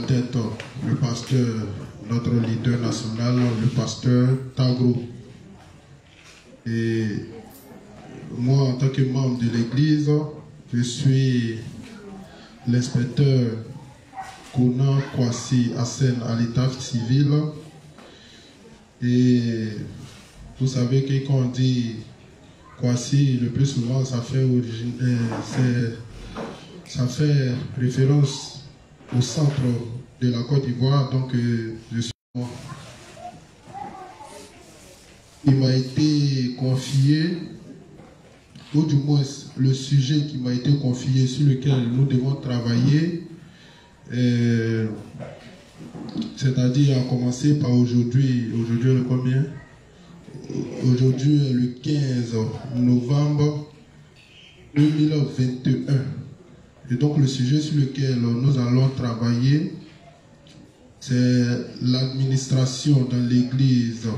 tête le pasteur, notre leader national, le pasteur Tagro. Et moi, en tant que membre de l'église, je suis l'inspecteur Kona Kwasi Hassen à l'état civil. Et vous savez que quand on dit Kwasi, le plus souvent, ça fait référence au centre de la Côte d'Ivoire. Donc, je suis moi. Il m'a été confié, ou du moins le sujet qui m'a été confié sur lequel nous devons travailler, c'est-à-dire à commencer par aujourd'hui. Aujourd'hui est le combien? Aujourd'hui est le 15 novembre 2021. Et donc le sujet sur lequel nous allons travailler, c'est l'administration dans l'église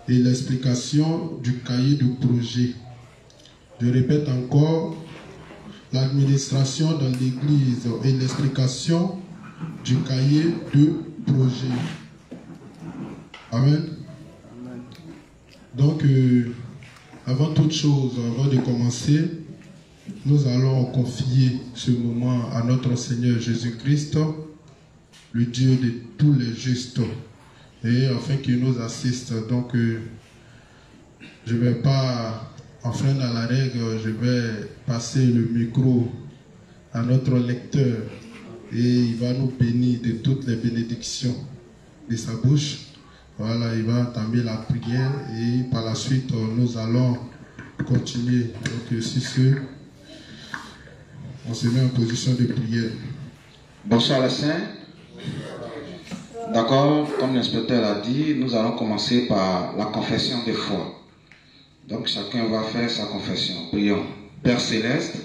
et l'explication du cahier de projet. Je répète encore, l'administration dans l'église et l'explication du cahier de projet. Amen. Donc, avant toute chose, avant de commencer, nous allons confier ce moment à notre Seigneur Jésus-Christ, le Dieu de tous les justes, et afin qu'il nous assiste. Donc, je ne vais pas enfreindre à la règle, je vais passer le micro à notre lecteur et il va nous bénir de toutes les bénédictions de sa bouche. Voilà, il va entamer la prière et par la suite, nous allons continuer. Donc, si ce, on se met en position de prière. Bonsoir les saints. D'accord, comme l'inspecteur l'a dit, nous allons commencer par la confession de foi. Donc chacun va faire sa confession. Prions. Père Céleste,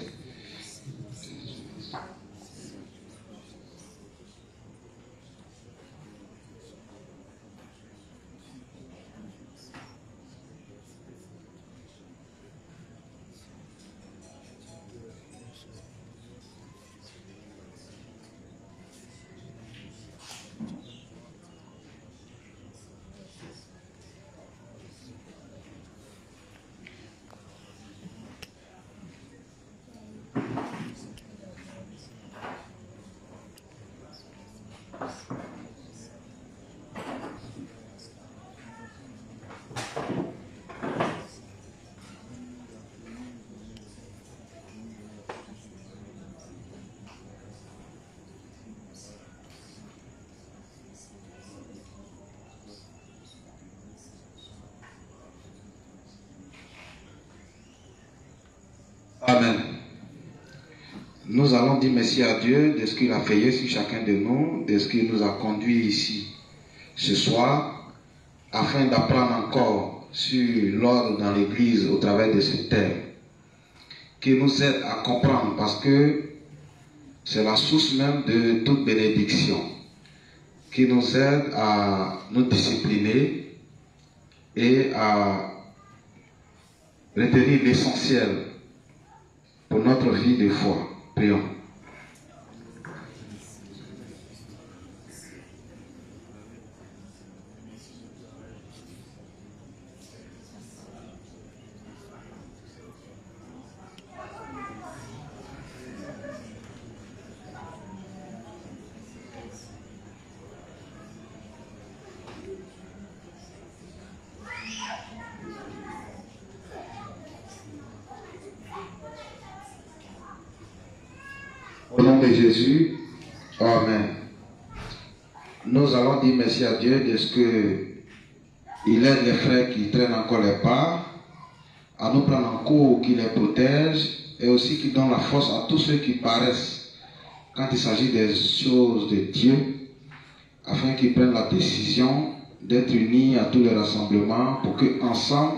Amen. Nous allons dire merci à Dieu de ce qu'il a fait sur chacun de nous, de ce qu'il nous a conduit ici ce soir, afin d'apprendre encore sur l'ordre dans l'Église au travers de ce thème, qui nous aide à comprendre parce que c'est la source même de toute bénédiction, qui nous aide à nous discipliner et à retenir l'essentiel pour notre vie de foi. Prions. Au nom de Jésus, Amen. Nous allons dire merci à Dieu de ce que il aide les frères qui traînent encore les pas, à nous prendre en cours, qui les protège et aussi qui donne la force à tous ceux qui paraissent quand il s'agit des choses de Dieu, afin qu'ils prennent la décision d'être unis à tous les rassemblements pour qu'ensemble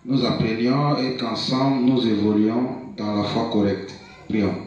nous apprenions et qu'ensemble nous évoluions dans la foi correcte. Prions.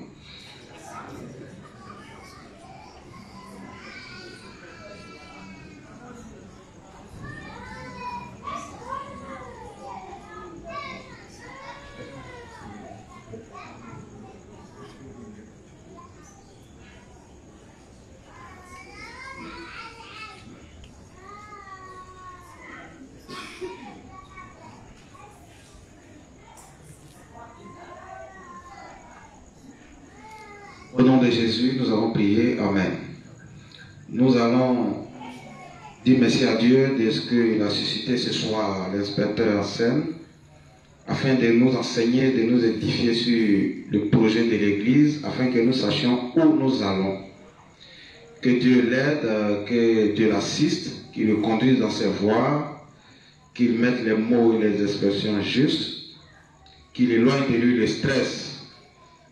de Jésus, nous allons prier. Amen. Nous allons dire merci à Dieu de ce qu'il a suscité ce soir l'inspecteur en scène, afin de nous enseigner, de nous édifier sur le projet de l'Église, afin que nous sachions où nous allons. Que Dieu l'aide, que Dieu l'assiste, qu'il le conduise dans ses voies, qu'il mette les mots et les expressions justes, qu'il éloigne de lui le stress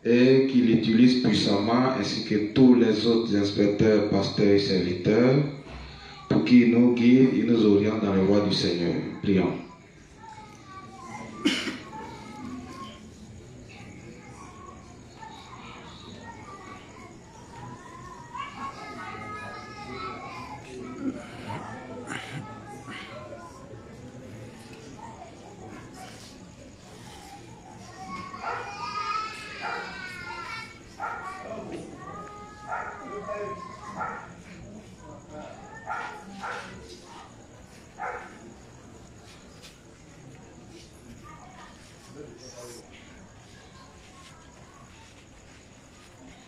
et qu'il l'utilise puissamment, ainsi que tous les autres inspecteurs, pasteurs et serviteurs, pour qu'il nous guide et nous oriente dans les voies du Seigneur. Prions.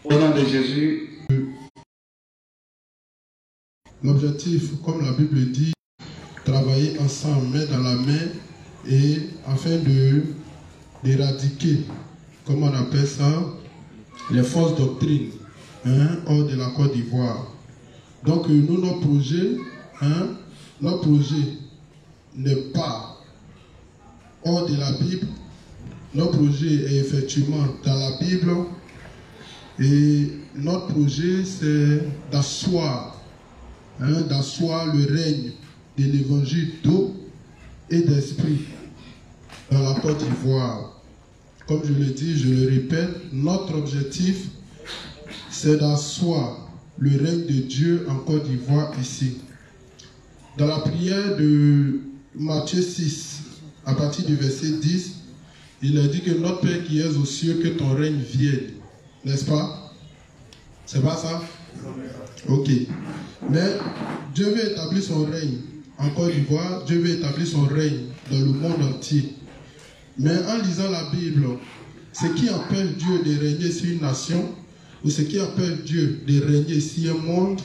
Au nom de Jésus. L'objectif, comme la Bible dit, travailler ensemble, main dans la main, et afin d'éradiquer, comment on appelle ça, les fausses doctrines hors de la Côte d'Ivoire. Donc nous, notre projet n'est pas hors de la Bible. Notre projet est effectivement dans la Bible. Et notre projet, c'est d'asseoir le règne de l'évangile d'eau et d'esprit dans la Côte d'Ivoire. Comme je le dis, je le répète, notre objectif, c'est d'asseoir le règne de Dieu en Côte d'Ivoire ici. Dans la prière de Matthieu 6, à partir du verset 10, il a dit que notre Père qui es aux cieux, que ton règne vienne. N'est-ce pas? C'est pas ça? Ok. Mais Dieu veut établir son règne en Côte d'Ivoire, Dieu veut établir son règne dans le monde entier. Mais en lisant la Bible, ce qui empêche Dieu de régner sur une nation, ou ce qui empêche Dieu de régner sur un monde,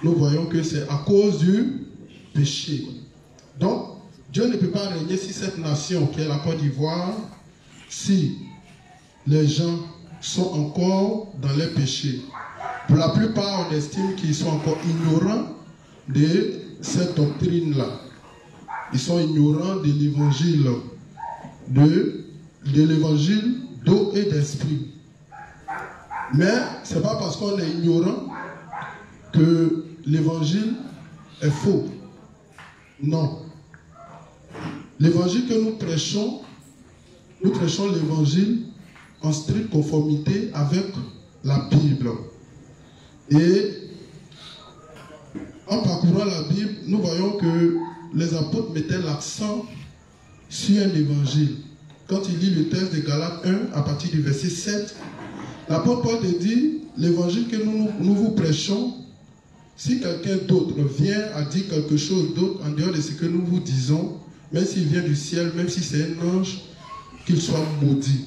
nous voyons que c'est à cause du péché. Donc, Dieu ne peut pas régner sur cette nation qui est la Côte d'Ivoire si les gens sont encore dans les péchés. Pour la plupart, on estime qu'ils sont encore ignorants de cette doctrine-là. Ils sont ignorants de l'évangile, de l'évangile d'eau et d'esprit. Mais ce n'est pas parce qu'on est ignorant que l'évangile est faux. Non. L'évangile que nous prêchons l'évangile en stricte conformité avec la Bible. Et en parcourant la Bible, nous voyons que les apôtres mettaient l'accent sur un évangile. Quand il lit le texte de Galates 1, à partir du verset 7, l'apôtre Paul te dit, l'évangile que nous vous prêchons, si quelqu'un d'autre vient à dire quelque chose d'autre en dehors de ce que nous vous disons, même s'il vient du ciel, même si c'est un ange, qu'il soit maudit.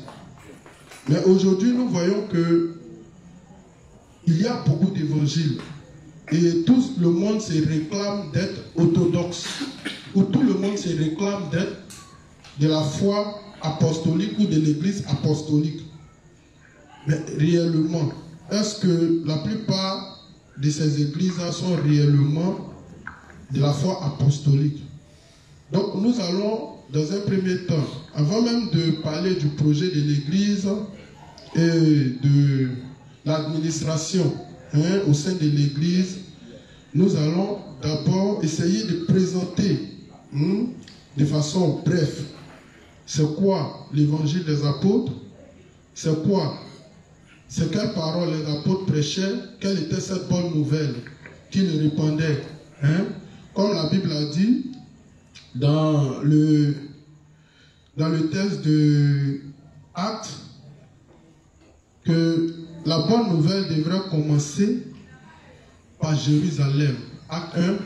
Mais aujourd'hui, nous voyons que il y a beaucoup d'évangiles et tout le monde se réclame d'être orthodoxe, ou tout le monde se réclame d'être de la foi apostolique ou de l'église apostolique. Mais réellement, est-ce que la plupart de ces églises-là sont réellement de la foi apostolique? Donc nous allons, dans un premier temps, avant même de parler du projet de l'église et de l'administration au sein de l'église, nous allons d'abord essayer de présenter de façon brève c'est quoi l'évangile des apôtres, c'est quoi, c'est quelles paroles les apôtres prêchaient, quelle était cette bonne nouvelle qu'ils répandaient. Comme la Bible a dit dans le texte de Actes, que la bonne nouvelle devrait commencer par Jérusalem. Acte 1,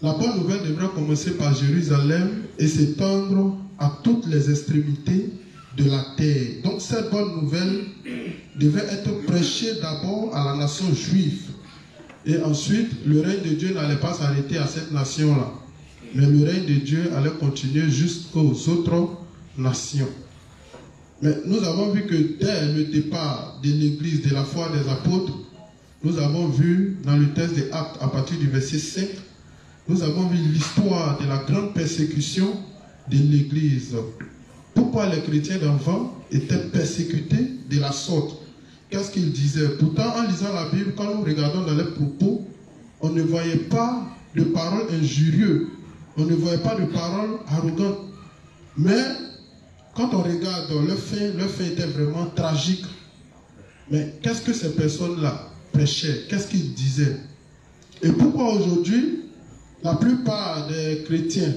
la bonne nouvelle devrait commencer par Jérusalem et s'étendre à toutes les extrémités de la terre. Donc cette bonne nouvelle devait être prêchée d'abord à la nation juive. Et ensuite, le règne de Dieu n'allait pas s'arrêter à cette nation-là. Mais le règne de Dieu allait continuer jusqu'aux autres nations. Mais nous avons vu que dès le départ de l'église, de la foi des apôtres, nous avons vu dans le texte des Actes, à partir du verset 5, nous avons vu l'histoire de la grande persécution de l'église. Pourquoi les chrétiens d'avant étaient persécutés de la sorte? Qu'est-ce qu'ils disaient? Pourtant, en lisant la Bible, quand nous regardons dans les propos, on ne voyait pas de paroles injurieuses, on ne voyait pas de paroles arrogantes. Mais quand on regarde le fait était vraiment tragique. Mais qu'est-ce que ces personnes-là prêchaient? Qu'est-ce qu'ils disaient? Et pourquoi aujourd'hui, la plupart des chrétiens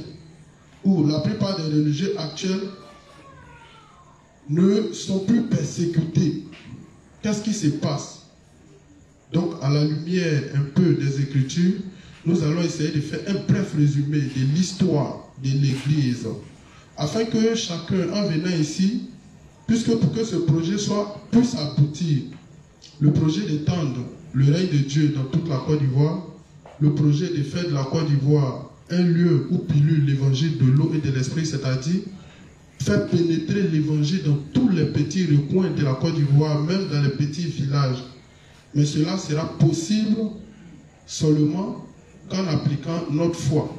ou la plupart des religieux actuels ne sont plus persécutés? Qu'est-ce qui se passe? Donc, à la lumière un peu des Écritures, nous allons essayer de faire un bref résumé de l'histoire de l'Église, afin que chacun, en venant ici, puisque pour que ce projet puisse aboutir, le projet d'étendre le règne de Dieu dans toute la Côte d'Ivoire, le projet de faire de la Côte d'Ivoire un lieu où pilule l'évangile de l'eau et de l'esprit, c'est-à-dire faire pénétrer l'évangile dans tous les petits recoins de la Côte d'Ivoire, même dans les petits villages. Mais cela sera possible seulement qu'en appliquant notre foi.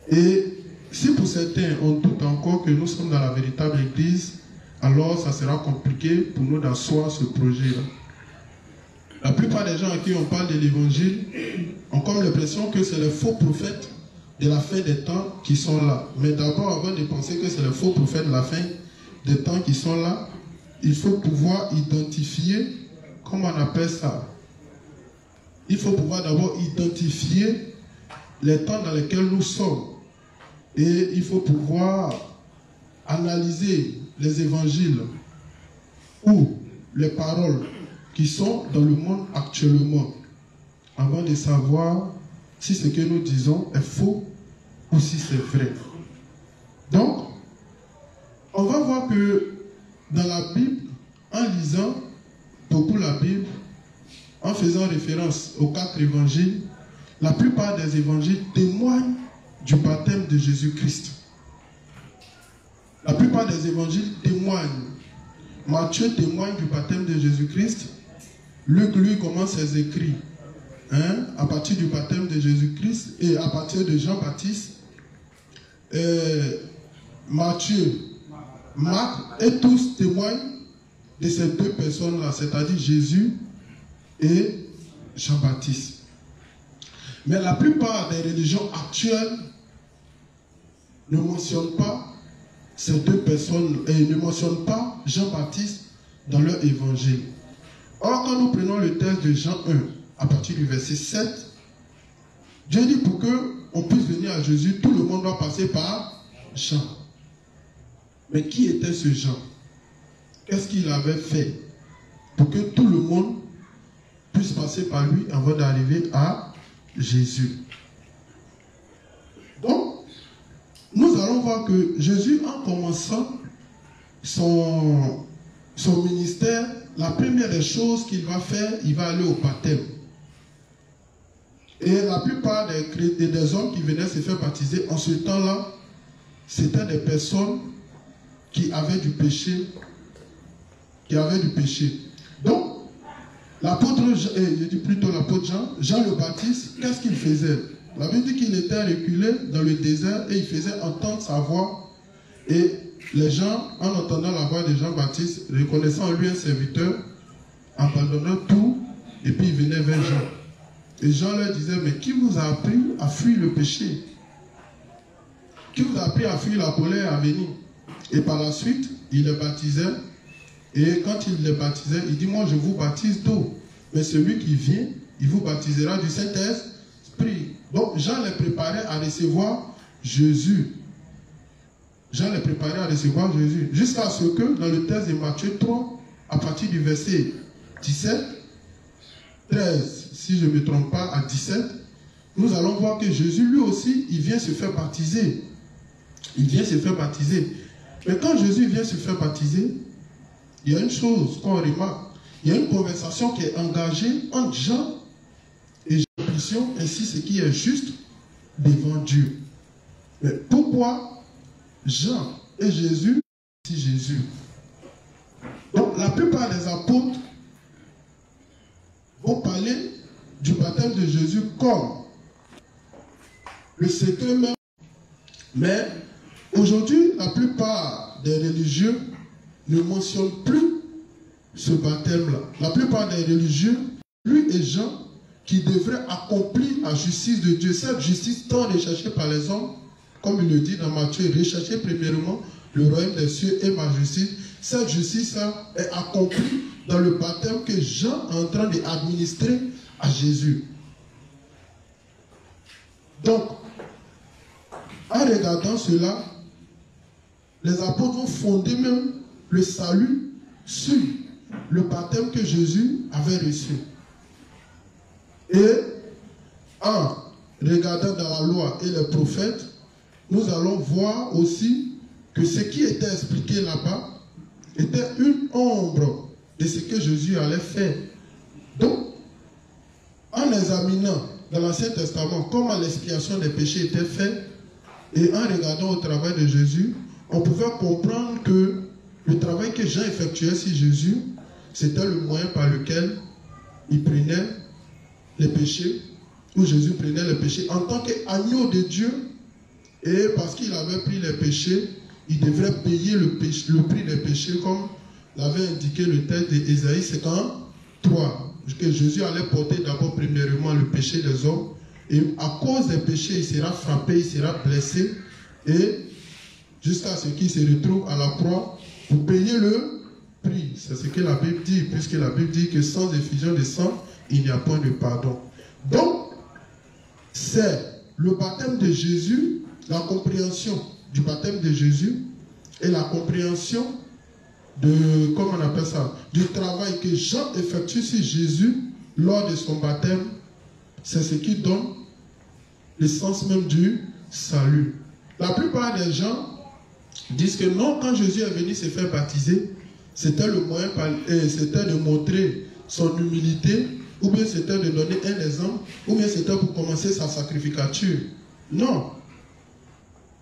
Et si pour certains on doute encore que nous sommes dans la véritable église, alors ça sera compliqué pour nous d'asseoir ce projet-là. La plupart des gens à qui on parle de l'évangile ont comme l'impression que c'est les faux prophètes de la fin des temps qui sont là. Mais d'abord, avant de penser que c'est les faux prophètes de la fin des temps qui sont là, il faut pouvoir identifier, comment on appelle ça? Il faut pouvoir d'abord identifier les temps dans lesquels nous sommes. Et il faut pouvoir analyser les évangiles ou les paroles qui sont dans le monde actuellement, avant de savoir si ce que nous disons est faux ou si c'est vrai. Donc, on va voir que dans la Bible, en lisant beaucoup la Bible, en faisant référence aux 4 évangiles, la plupart des évangiles témoignent du baptême de Jésus-Christ. La plupart des évangiles témoignent. Matthieu témoigne du baptême de Jésus-Christ. Luc, lui, commence ses écrits à partir du baptême de Jésus-Christ et à partir de Jean-Baptiste. Matthieu, Marc, et tous témoignent de ces 2 personnes-là, c'est-à-dire Jésus et Jean-Baptiste. Mais la plupart des religions actuelles ne mentionnent pas ces 2 personnes et ne mentionnent pas Jean-Baptiste dans leur évangile. Or, quand nous prenons le texte de Jean 1, à partir du verset 7, Dieu dit pour qu'on puisse venir à Jésus, tout le monde doit passer par Jean. Mais qui était ce Jean? Qu'est-ce qu'il avait fait pour que tout le monde puisse passer par lui avant d'arriver à Jésus? Donc, nous allons voir que Jésus, en commençant son ministère, la première des choses qu'il va faire, il va aller au baptême. Et la plupart des hommes qui venaient se faire baptiser en ce temps-là, c'était des personnes qui avaient du péché. Donc, l'apôtre, je dis plutôt l'apôtre Jean le Baptiste, qu'est-ce qu'il faisait? La Bible dit qu'il était reculé dans le désert et il faisait entendre sa voix. Et les gens, en entendant la voix de Jean-Baptiste, reconnaissant en lui un serviteur, abandonnant tout, et puis ils venaient vers Jean. Et Jean leur disait, mais qui vous a appris à fuir le péché? Qui vous a appris à fuir la colère à venir? Et par la suite, il les baptisait. Et quand il les baptisait, il dit, moi je vous baptise d'eau. Mais celui qui vient, il vous baptisera du Saint-Esprit. Donc Jean les préparait à recevoir Jésus. Jusqu'à ce que dans le texte de Matthieu 3, à partir du verset 17, 13, si je ne me trompe pas, à 17, nous allons voir que Jésus, lui aussi, il vient se faire baptiser. Mais quand Jésus vient se faire baptiser, il y a une chose qu'on remarque. Il y a une conversation qui est engagée entre Jean et Jean, ainsi ce qui est juste devant Dieu. Mais pourquoi Jean et Jésus, si Jésus? Donc la plupart des apôtres vont parler du baptême de Jésus comme le secret même. Mais aujourd'hui, la plupart des religieux ne mentionnent plus ce baptême-là. La plupart des religieux, lui et Jean, qui devraient accomplir la justice de Dieu, cette justice tant recherchée par les hommes, comme il le dit dans Matthieu, recherchez premièrement le royaume des cieux et ma justice. Cette justice-là est accomplie dans le baptême que Jean est en train d'administrer à Jésus. Donc, en regardant cela, les apôtres vont fonder même le salut sur le baptême que Jésus avait reçu. Et en regardant dans la loi et les prophètes, nous allons voir aussi que ce qui était expliqué là-bas était une ombre de ce que Jésus allait faire. Donc, en examinant dans l'Ancien Testament comment l'expiation des péchés était faite, et en regardant au travail de Jésus, on pouvait comprendre que le travail que Jean effectuait sur Jésus, c'était le moyen par lequel il prenait les péchés, où Jésus prenait les péchés en tant qu'agneau de Dieu, et parce qu'il avait pris les péchés, il devrait payer le prix des péchés, comme l'avait indiqué le texte d'Ésaïe 53, que Jésus allait porter d'abord premièrement le péché des hommes, et à cause des péchés, il sera frappé, il sera blessé, et jusqu'à ce qu'il se retrouve à la croix pour payer le prix. C'est ce que la Bible dit, puisque la Bible dit que sans effusion de sang, il n'y a point de pardon. Donc, c'est le baptême de Jésus, la compréhension du baptême de Jésus et la compréhension de, comment on appelle ça, du travail que Jean effectue sur Jésus lors de son baptême, c'est ce qui donne le sens même du salut. La plupart des gens disent que non, quand Jésus est venu se faire baptiser, c'était le moyen, c'était de montrer son humilité, ou bien c'était de donner un exemple, ou bien c'était pour commencer sa sacrificature. Non.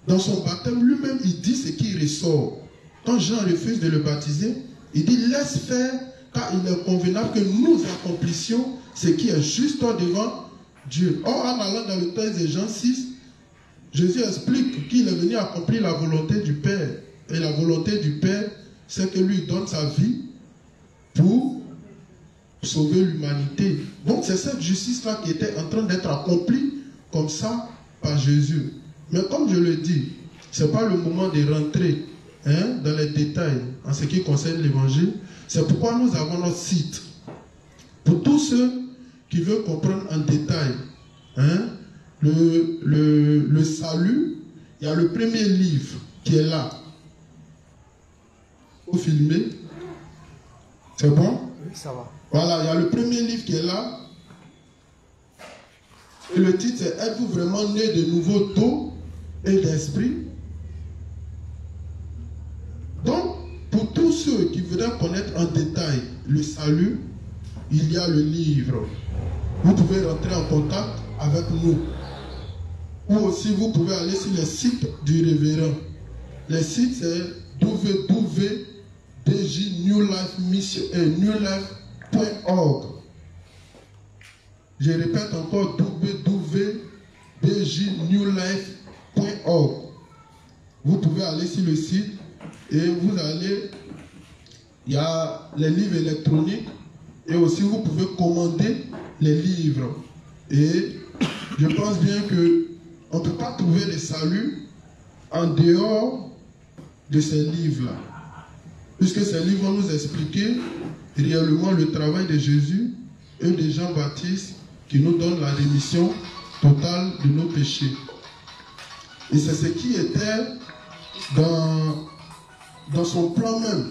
Dans son baptême, lui-même, il dit ce qui ressort. Quand Jean refuse de le baptiser, il dit laisse faire, car il est convenable que nous accomplissions ce qui est juste devant Dieu. Or, en allant dans le texte de Jean 6, Jésus explique qu'il est venu accomplir la volonté du Père. Et la volonté du Père, c'est que lui donne sa vie pour sauver l'humanité. Donc c'est cette justice-là qui était en train d'être accomplie comme ça par Jésus. Mais comme je le dis, ce n'est pas le moment de rentrer dans les détails en ce qui concerne l'évangile. C'est pourquoi nous avons notre site. Pour tous ceux qui veulent comprendre en détail le salut, il y a le premier livre qui est là. Vous filmez? C'est bon? Oui, ça va. Voilà, il y a le premier livre qui est là. Et le titre c'est « Êtes-vous vraiment né de nouveau d'eau et d'esprit ?» Donc, pour tous ceux qui voudraient connaître en détail le salut, il y a le livre. Vous pouvez rentrer en contact avec nous. Ou aussi, vous pouvez aller sur le site du révérend. Le site, c'est www.bjnewlife.org. Je répète encore, www.bjnewlife.org. Vous pouvez aller sur le site et vous allez, il y a les livres électroniques et aussi vous pouvez commander les livres. Et je pense bien que on ne peut pas trouver le salut en dehors de ces livres-là. Puisque ces livres vont nous expliquer réellement le travail de Jésus et de Jean-Baptiste qui nous donne la rémission totale de nos péchés. Et c'est ce qui était dans son plan même.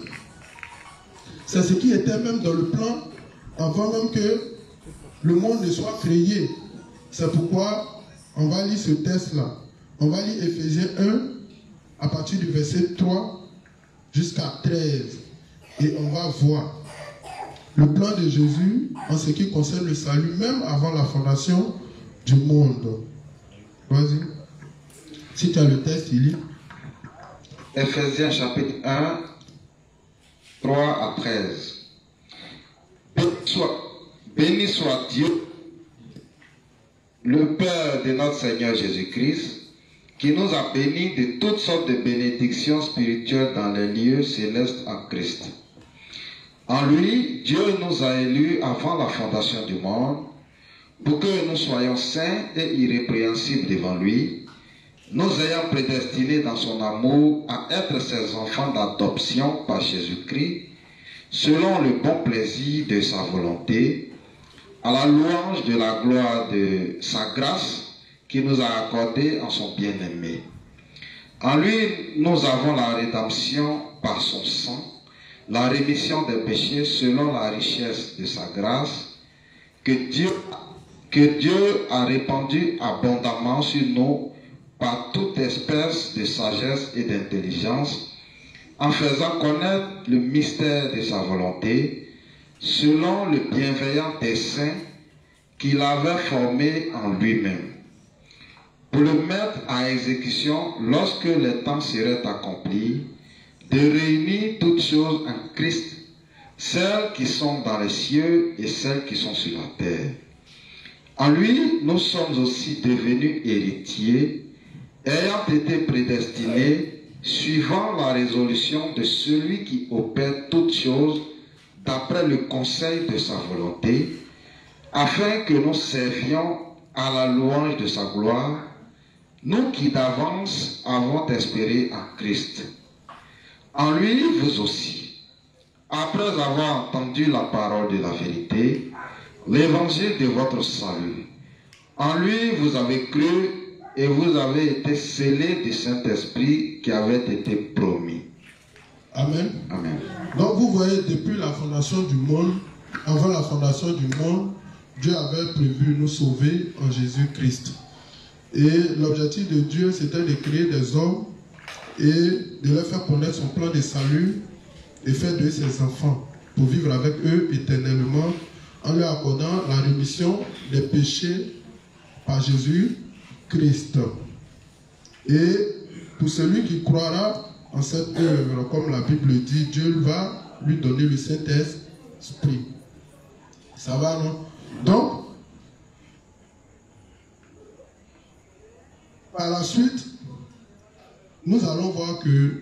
C'est ce qui était même dans le plan avant même que le monde ne soit créé. C'est pourquoi on va lire ce texte-là. On va lire Éphésiens 1 à partir du verset 3 jusqu'à 13. Et on va voir le plan de Jésus en ce qui concerne le salut, même avant la fondation du monde. Vas-y. Si tu as le texte, il lit. Ephésiens chapitre 1, 3 à 13. Béni soit Dieu, le Père de notre Seigneur Jésus-Christ, qui nous a bénis de toutes sortes de bénédictions spirituelles dans les lieux célestes en Christ. En lui, Dieu nous a élus avant la fondation du monde, pour que nous soyons saints et irrépréhensibles devant lui, nous ayant prédestinés dans son amour à être ses enfants d'adoption par Jésus-Christ, selon le bon plaisir de sa volonté, à la louange de la gloire de sa grâce qui nous a accordée en son bien-aimé. En lui, nous avons la rédemption par son sang, la rémission des péchés selon la richesse de sa grâce, que Dieu a répandue abondamment sur nous par toute espèce de sagesse et d'intelligence, en faisant connaître le mystère de sa volonté, selon le bienveillant dessein qu'il avait formé en lui-même, pour le mettre à exécution lorsque le temps serait accompli, de réunir toutes choses en Christ, celles qui sont dans les cieux et celles qui sont sur la terre. En lui, nous sommes aussi devenus héritiers, ayant été prédestinés, suivant la résolution de celui qui opère toutes choses d'après le conseil de sa volonté, afin que nous servions à la louange de sa gloire, nous qui d'avance avons espéré en Christ. En lui, vous aussi, après avoir entendu la parole de la vérité, l'évangile de votre salut, en lui vous avez cru et vous avez été scellés du Saint-Esprit qui avait été promis. Amen. Amen. Donc vous voyez, depuis la fondation du monde, avant la fondation du monde, Dieu avait prévu nous sauver en Jésus-Christ. Et l'objectif de Dieu, c'était de créer des hommes et de leur faire connaître son plan de salut et faire de ses enfants pour vivre avec eux éternellement en leur accordant la rémission des péchés par Jésus-Christ. Et pour celui qui croira en cette œuvre, comme la Bible dit, Dieu va lui donner le Saint-Esprit. Ça va, non? Donc, par la suite, nous allons voir que,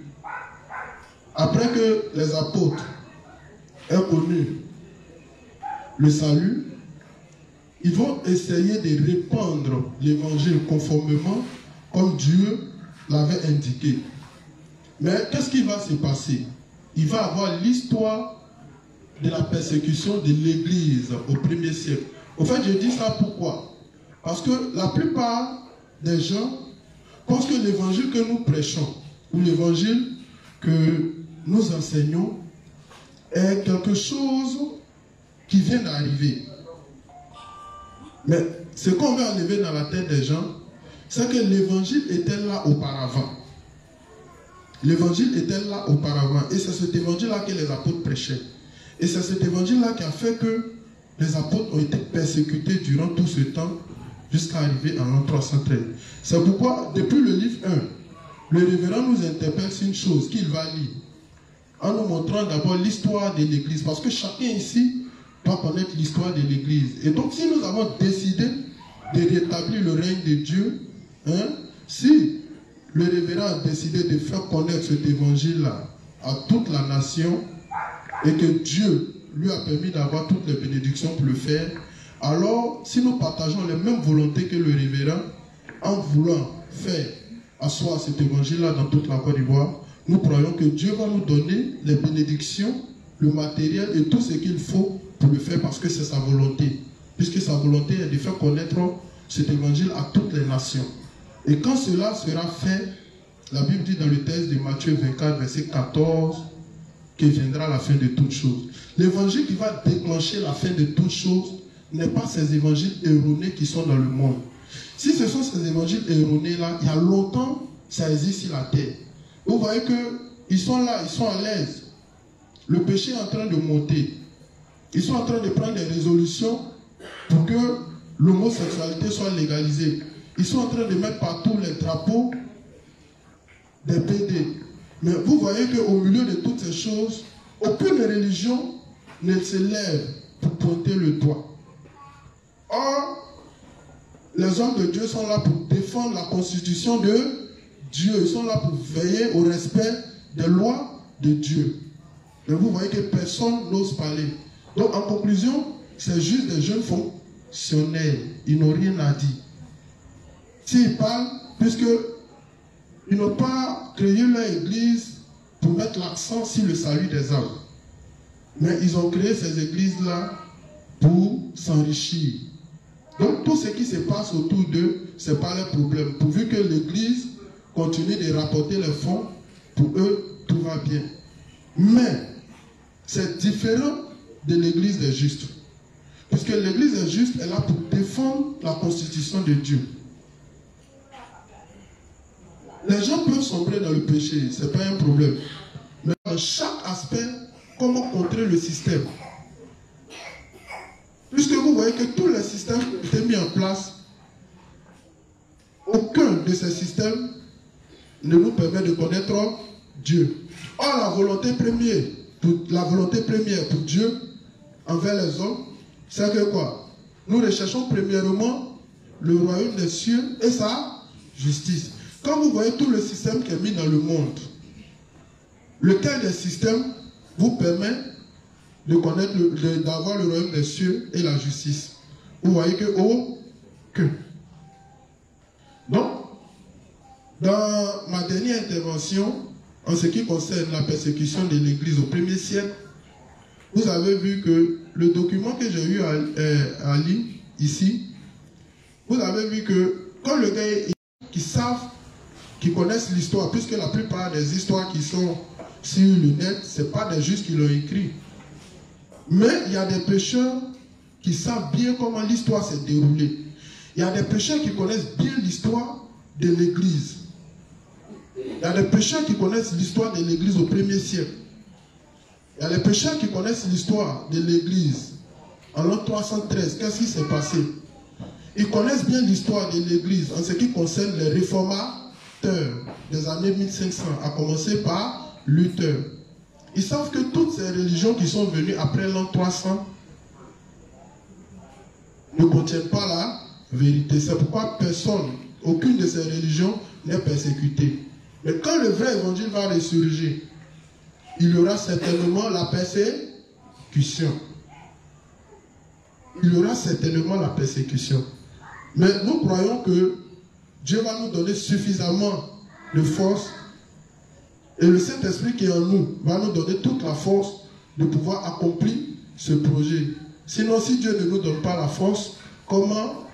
après que les apôtres aient connu le salut, ils vont essayer de répandre l'évangile conformément comme Dieu l'avait indiqué. Mais qu'est-ce qui va se passer? Il va y avoir l'histoire de la persécution de l'Église au 1er siècle. En fait, je dis ça pourquoi? Parce que la plupart des gens pensent que l'évangile que nous prêchons ou l'évangile que nous enseignons est quelque chose qui vient d'arriver. Mais ce qu'on veut enlever dans la tête des gens, c'est que l'évangile était là auparavant. L'évangile était là auparavant. Et c'est cet évangile-là que les apôtres prêchaient. Et c'est cet évangile-là qui a fait que les apôtres ont été persécutés durant tout ce temps jusqu'à arriver en l'an 313. C'est pourquoi, depuis le livre 1, le révérend nous interpelle sur une chose qu'il va lire, en nous montrant d'abord l'histoire de l'Église. Parce que chacun ici doit connaître l'histoire de l'Église. Et donc, si nous avons décidé de rétablir le règne de Dieu, si le révérend a décidé de faire connaître cet évangile-là à toute la nation, et que Dieu lui a permis d'avoir toutes les bénédictions pour le faire, alors si nous partageons les mêmes volontés que le révérend, en voulant faire asseoir cet évangile-là dans toute la Côte d'Ivoire, nous croyons que Dieu va nous donner les bénédictions, le matériel et tout ce qu'il faut pour le faire, parce que c'est sa volonté. Puisque sa volonté est de faire connaître cet évangile à toutes les nations. Et quand cela sera fait, la Bible dit dans le texte de Matthieu 24, verset 14, que viendra la fin de toutes choses. L'évangile qui va déclencher la fin de toutes choses n'est pas ces évangiles erronés qui sont dans le monde. Si ce sont ces évangiles erronés-là, il y a longtemps, ça existe sur la terre. Vous voyez que ils sont là, ils sont à l'aise. Le péché est en train de monter. Ils sont en train de prendre des résolutions pour que l'homosexualité soit légalisée. Ils sont en train de mettre partout les drapeaux des PD. Mais vous voyez qu'au milieu de toutes ces choses, aucune religion ne se lève pour pointer le doigt. Or, les hommes de Dieu sont là pour défendre la constitution de Dieu. Ils sont là pour veiller au respect des lois de Dieu. Mais vous voyez que personne n'ose parler. Donc, en conclusion, c'est juste des jeunes fonctionnaires. Ils n'ont rien à dire. S'ils parlent, puisqu'ils n'ont pas créé leur église pour mettre l'accent sur le salut des âmes. Mais ils ont créé ces églises-là pour s'enrichir. Donc, tout ce qui se passe autour d'eux, ce n'est pas leur problème. Pourvu que l'église continue de rapporter les fonds, pour eux, tout va bien. Mais, c'est différent de l'église des justes. Puisque l'église des justes est là pour défendre la constitution de Dieu. Les gens peuvent sombrer dans le péché, ce n'est pas un problème. Mais dans chaque aspect, comment contrer le système? Puisque vous voyez que tous les systèmes ont été mis en place, aucun de ces systèmes ne nous permet de connaître Dieu. Or, la volonté première pour Dieu envers les hommes, c'est que quoi? Nous recherchons premièrement le royaume des cieux et sa justice. Quand vous voyez tout le système qui est mis dans le monde, lequel des systèmes vous permet de connaître, d'avoir le royaume des cieux et la justice? Vous voyez que aucun. Donc, dans ma dernière intervention, en ce qui concerne la persécution de l'Église au 1er siècle, vous avez vu que le document que j'ai eu à lire ici, vous avez vu que quand le gars qui connaissent l'histoire, puisque la plupart des histoires qui sont sur le net, ce n'est pas des justes qui l'ont écrit. Mais il y a des pécheurs qui savent bien comment l'histoire s'est déroulée. Il y a des pécheurs qui connaissent bien l'histoire de l'Église. Il y a des pécheurs qui connaissent l'histoire de l'Église au 1er siècle. Il y a des pécheurs qui connaissent l'histoire de l'Église en l'an 313. Qu'est-ce qui s'est passé? Ils connaissent bien l'histoire de l'Église en ce qui concerne les réformateurs des années 1500, à commencer par Luther. Ils savent que toutes ces religions qui sont venues après l'an 300 ne contiennent pas la vérité. C'est pourquoi aucune de ces religions n'est persécutée. Mais quand le vrai évangile va ressurgir, il y aura certainement la persécution. Il y aura certainement la persécution. Mais nous croyons que Dieu va nous donner suffisamment de force et le Saint-Esprit qui est en nous va nous donner toute la force de pouvoir accomplir ce projet. Sinon, si Dieu ne nous donne pas la force, comment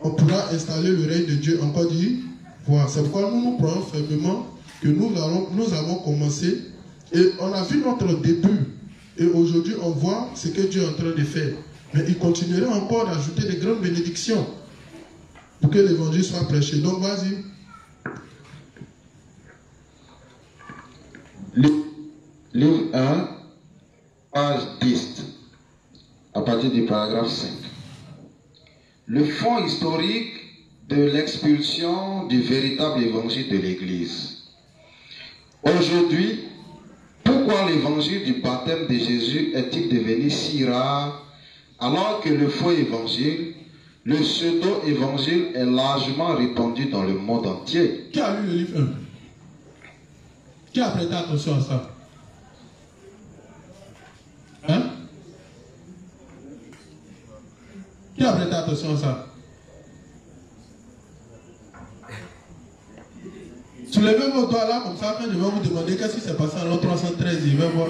on pourra installer le règne de Dieu en Côte d'Ivoire? C'est pourquoi nous croyons fermement que nous avons commencé et on a vu notre début. Et aujourd'hui, on voit ce que Dieu est en train de faire. Mais il continuera encore d'ajouter des grandes bénédictions pour que l'évangile soit prêché. Donc, vas-y. Livre 1, page 10, à partir du paragraphe 5. Le fond historique de l'expulsion du véritable évangile de l'Église. Aujourd'hui, pourquoi l'évangile du baptême de Jésus est-il devenu si rare alors que le faux évangile, le pseudo-évangile est largement répandu dans le monde entier? Qui a lu le livre 1? Qui a prêté attention à ça? Hein? Qui a prêté attention à ça? Soulevez vos doigts là, comme ça, quand je vais vous demander qu'est-ce qui s'est passé en l'an 313, je vais voir.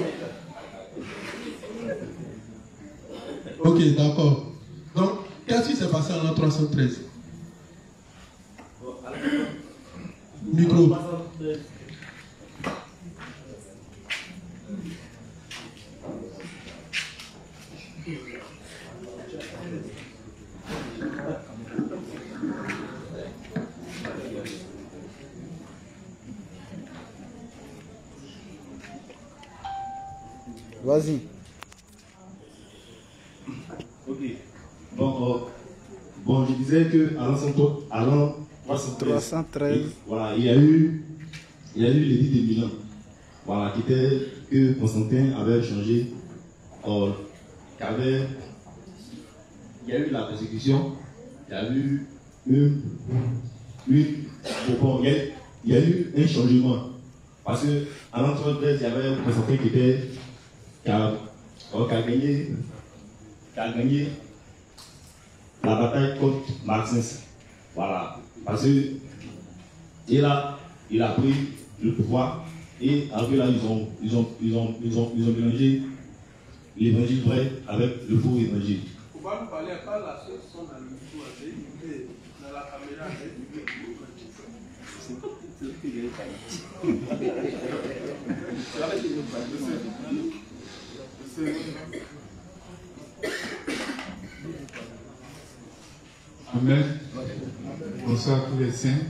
Ok, d'accord. Donc, qu'est-ce qui s'est passé en l'an 313? Micro. Vas-y. Ok. Bon, je disais que à l'an 313, voilà, il y a eu l'édit de Milan, voilà, qui était que Constantin avait changé, il y a eu la persécution, il y a eu il y a eu un changement. Parce qu'à l'an 313, il y avait un Constantin qui a gagné la bataille contre Maxence. Voilà. Parce que il a pris le pouvoir et après là, ils ont mélangé l'évangile vrai avec le faux évangile. On va nous parler pas la seule son dans le micro, dans la caméra. Amen. Bonsoir à tous les saints.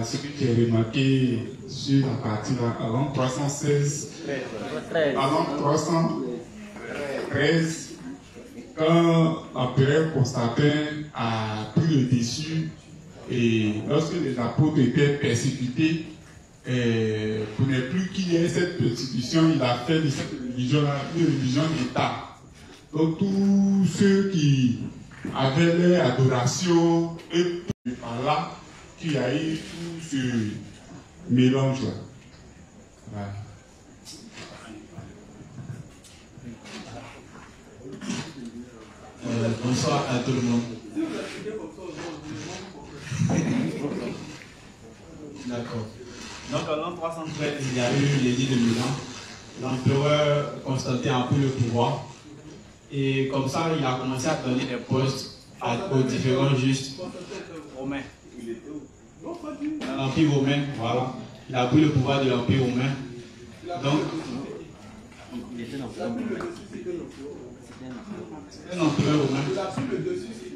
Ce que j'ai remarqué sur la partie là, avant 316, avant 313, quand l'empereur Constantin a pris le dessus et lorsque les apôtres étaient persécutés, pour ne plus qu'il y ait cette persécution, il a fait de cette religion-là une religion d'État. Donc tous ceux qui avaient leur adoration et par là qu'il y a eu tout ce mélange-là. Voilà. Bonsoir à tout le monde. D'accord. Donc en l'an 313, il y a eu l'édit de Milan. L'empereur Constantin a pris le pouvoir. Et comme ça, il a commencé à donner des postes aux différents justes romains. Dans l'Empire romain, voilà. Il a pris le pouvoir de l'Empire romain. Donc, il était un empereur romain. Il a pris le dessus, c'est qui?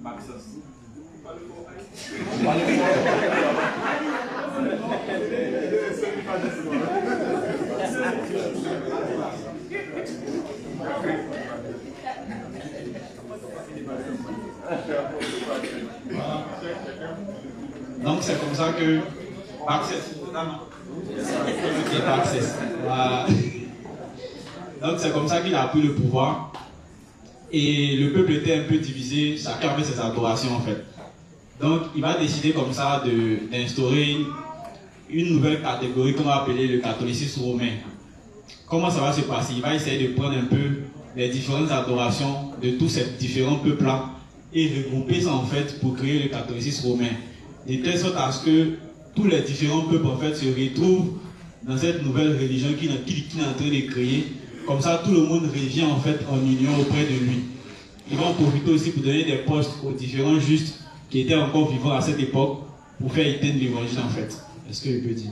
Maxence. Donc c'est comme ça que donc c'est comme ça qu'il a pris le pouvoir et le peuple était un peu divisé, chacun avait ses adorations en fait. Donc il va décider comme ça d'instaurer une nouvelle catégorie qu'on va appeler le catholicisme romain. Comment ça va se passer? Il va essayer de prendre un peu les différentes adorations de tous ces différents peuples-là et regrouper ça en fait pour créer le catholicisme romain. De telle sorte à ce que tous les différents peuples en fait se retrouvent dans cette nouvelle religion qu'il est en train de créer. Comme ça, tout le monde revient en fait en union auprès de lui. Ils vont profiter aussi pour donner des postes aux différents justes qui étaient encore vivants à cette époque pour faire éteindre l'évangile en fait. Est-ce que je peux dire?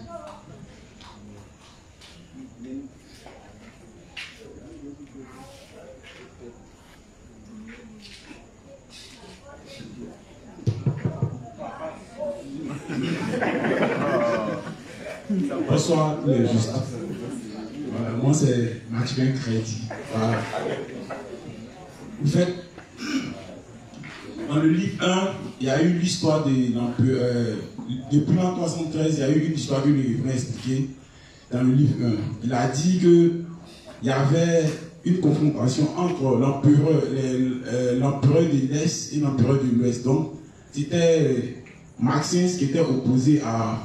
Bonsoir à tous les justes. Voilà, moi c'est Mathieu Crédit. Voilà. En fait, dans le livre 1, il y a eu l'histoire de l'empereur. Depuis l'an 313, il y a eu une histoire que le livre expliqué dans le livre 1. Il a dit qu'il y avait une confrontation entre l'empereur de l'Est et l'empereur de l'Ouest. Donc, c'était Maxence qui était opposé à,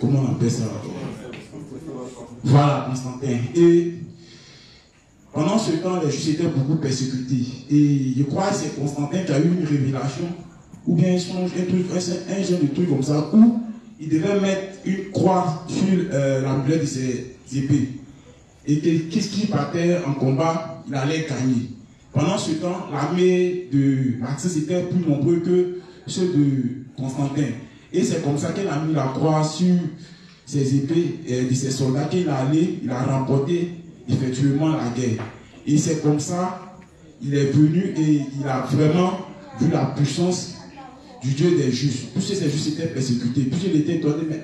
comment on appelle ça? Voilà, Constantin. Et pendant ce temps, les Juifs étaient beaucoup persécutés. Et je crois que c'est Constantin qui a eu une révélation, ou bien un genre de truc comme ça, où il devait mettre une croix sur la brûlure de ses épées. Et qu'est-ce qui battait en combat, il allait gagner. Pendant ce temps, l'armée de Maxence était plus nombreux que ceux de Constantin. Et c'est comme ça qu'il a mis la croix sur ses épées de ses soldats qu'il a allé, il a remporté effectivement la guerre. Et c'est comme ça, il est venu et il a vraiment vu la puissance du Dieu des justes. Puisque ces justes étaient persécutés. Puis il était étonné, mais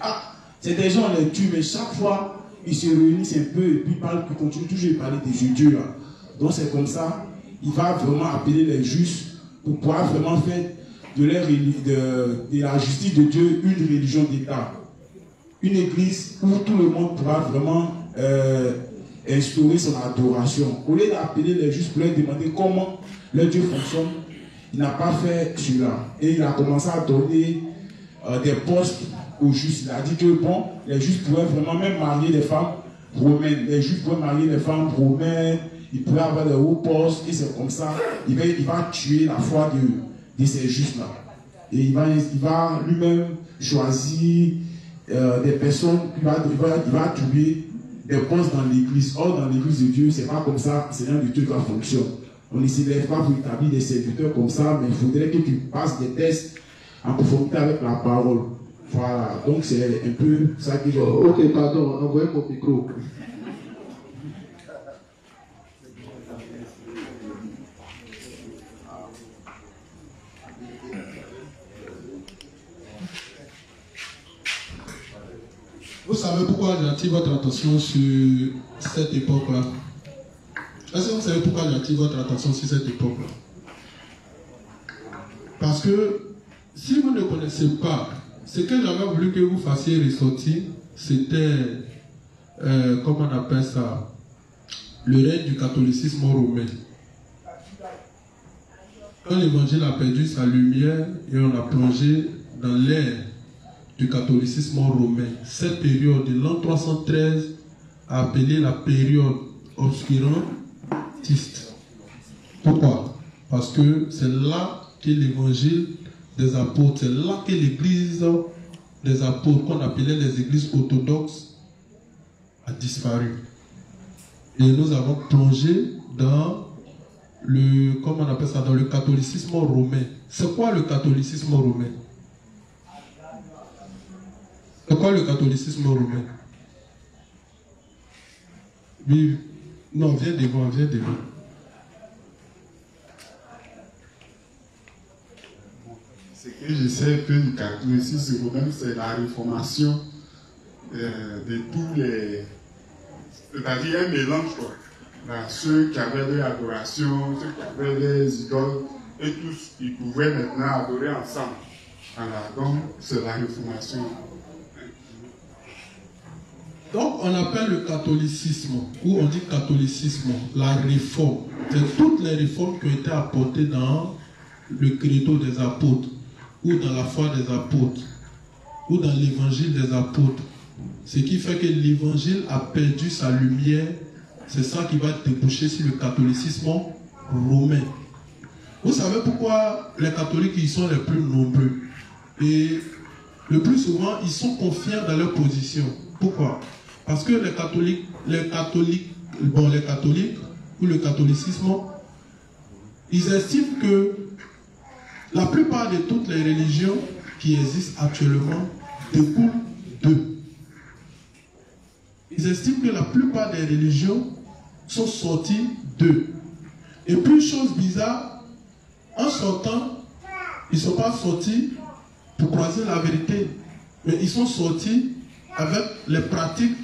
c'est des gens, on les tue, mais chaque fois, ils se réunissent un peu et puis ils continuent toujours à parler des Dieu là. Donc c'est comme ça, il va vraiment appeler les justes pour pouvoir vraiment faire de la justice de Dieu une religion d'État. Une église où tout le monde pourra vraiment instaurer son adoration. Au lieu d'appeler les justes pour leur demander comment leur Dieu fonctionne, il n'a pas fait cela. Et il a commencé à donner des postes aux justes. Il a dit que bon, les justes pourraient vraiment même marier des femmes romaines. Les justes pourraient marier des femmes romaines, ils pourraient avoir des hauts postes, et c'est comme ça, il va tuer la foi de ces justes-là. Et il va lui-même choisir des personnes, il va attribuer des postes dans l'église. Or, dans l'église de Dieu, c'est pas comme ça, c'est rien du tout qui fonctionne. On ne s'élève pas pour établir des serviteurs comme ça, mais il faudrait que tu passes des tests en conformité avec la parole. Voilà, donc c'est un peu ça que j'ai. Ok, pardon, envoyez mon micro. Vous savez pourquoi j'attire votre attention sur cette époque-là? Est-ce que vous savez pourquoi j'attire votre attention sur cette époque-là? Parce que si vous ne connaissez pas, ce que j'avais voulu que vous fassiez ressortir, c'était, comment on appelle ça, le règne du catholicisme romain. Quand l'évangile a perdu sa lumière et on a plongé dans l'ère du catholicisme romain, cette période de l'an 313 a appelé la période obscurantiste. Pourquoi? Parce que c'est là que l'évangile des apôtres, c'est là que l'église des apôtres, qu'on appelait les églises orthodoxes, a disparu. Et nous avons plongé dans le, comment on appelle ça, dans le catholicisme romain. C'est quoi le catholicisme romain? C'est quoi le catholicisme romain? Oui, non, viens devant, viens devant. Ce que je sais que le catholicisme romain, c'est la réformation de tous les... C'est-à-dire un mélange, quoi. Là, ceux qui avaient leur adoration, ceux qui avaient les idoles, et tous, ils pouvaient maintenant adorer ensemble. Voilà, donc c'est la réformation. Donc on appelle le catholicisme, ou on dit catholicisme, la réforme. C'est toutes les réformes qui ont été apportées dans le credo des apôtres, ou dans la foi des apôtres, ou dans l'évangile des apôtres. Ce qui fait que l'évangile a perdu sa lumière, c'est ça qui va déboucher sur le catholicisme romain. Vous savez pourquoi les catholiques ils sont les plus nombreux? Et le plus souvent, ils sont confiants dans leur position. Pourquoi? Parce que les catholiques ou le catholicisme, ils estiment que la plupart de toutes les religions qui existent actuellement découlent d'eux. Ils estiment que la plupart des religions sont sorties d'eux. Et puis, chose bizarre, en sortant, ils ne sont pas sortis pour croiser la vérité, mais ils sont sortis avec les pratiques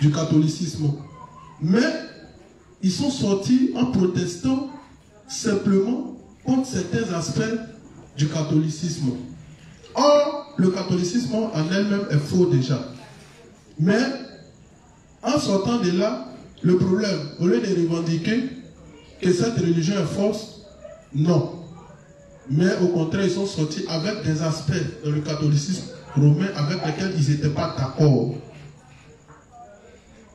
du catholicisme. Mais ils sont sortis en protestant simplement contre certains aspects du catholicisme. Or, le catholicisme en elle-même est faux déjà. Mais, en sortant de là, le problème, au lieu de revendiquer que cette religion est fausse, non. Mais au contraire, ils sont sortis avec des aspects dans le catholicisme romain avec lesquels ils n'étaient pas d'accord.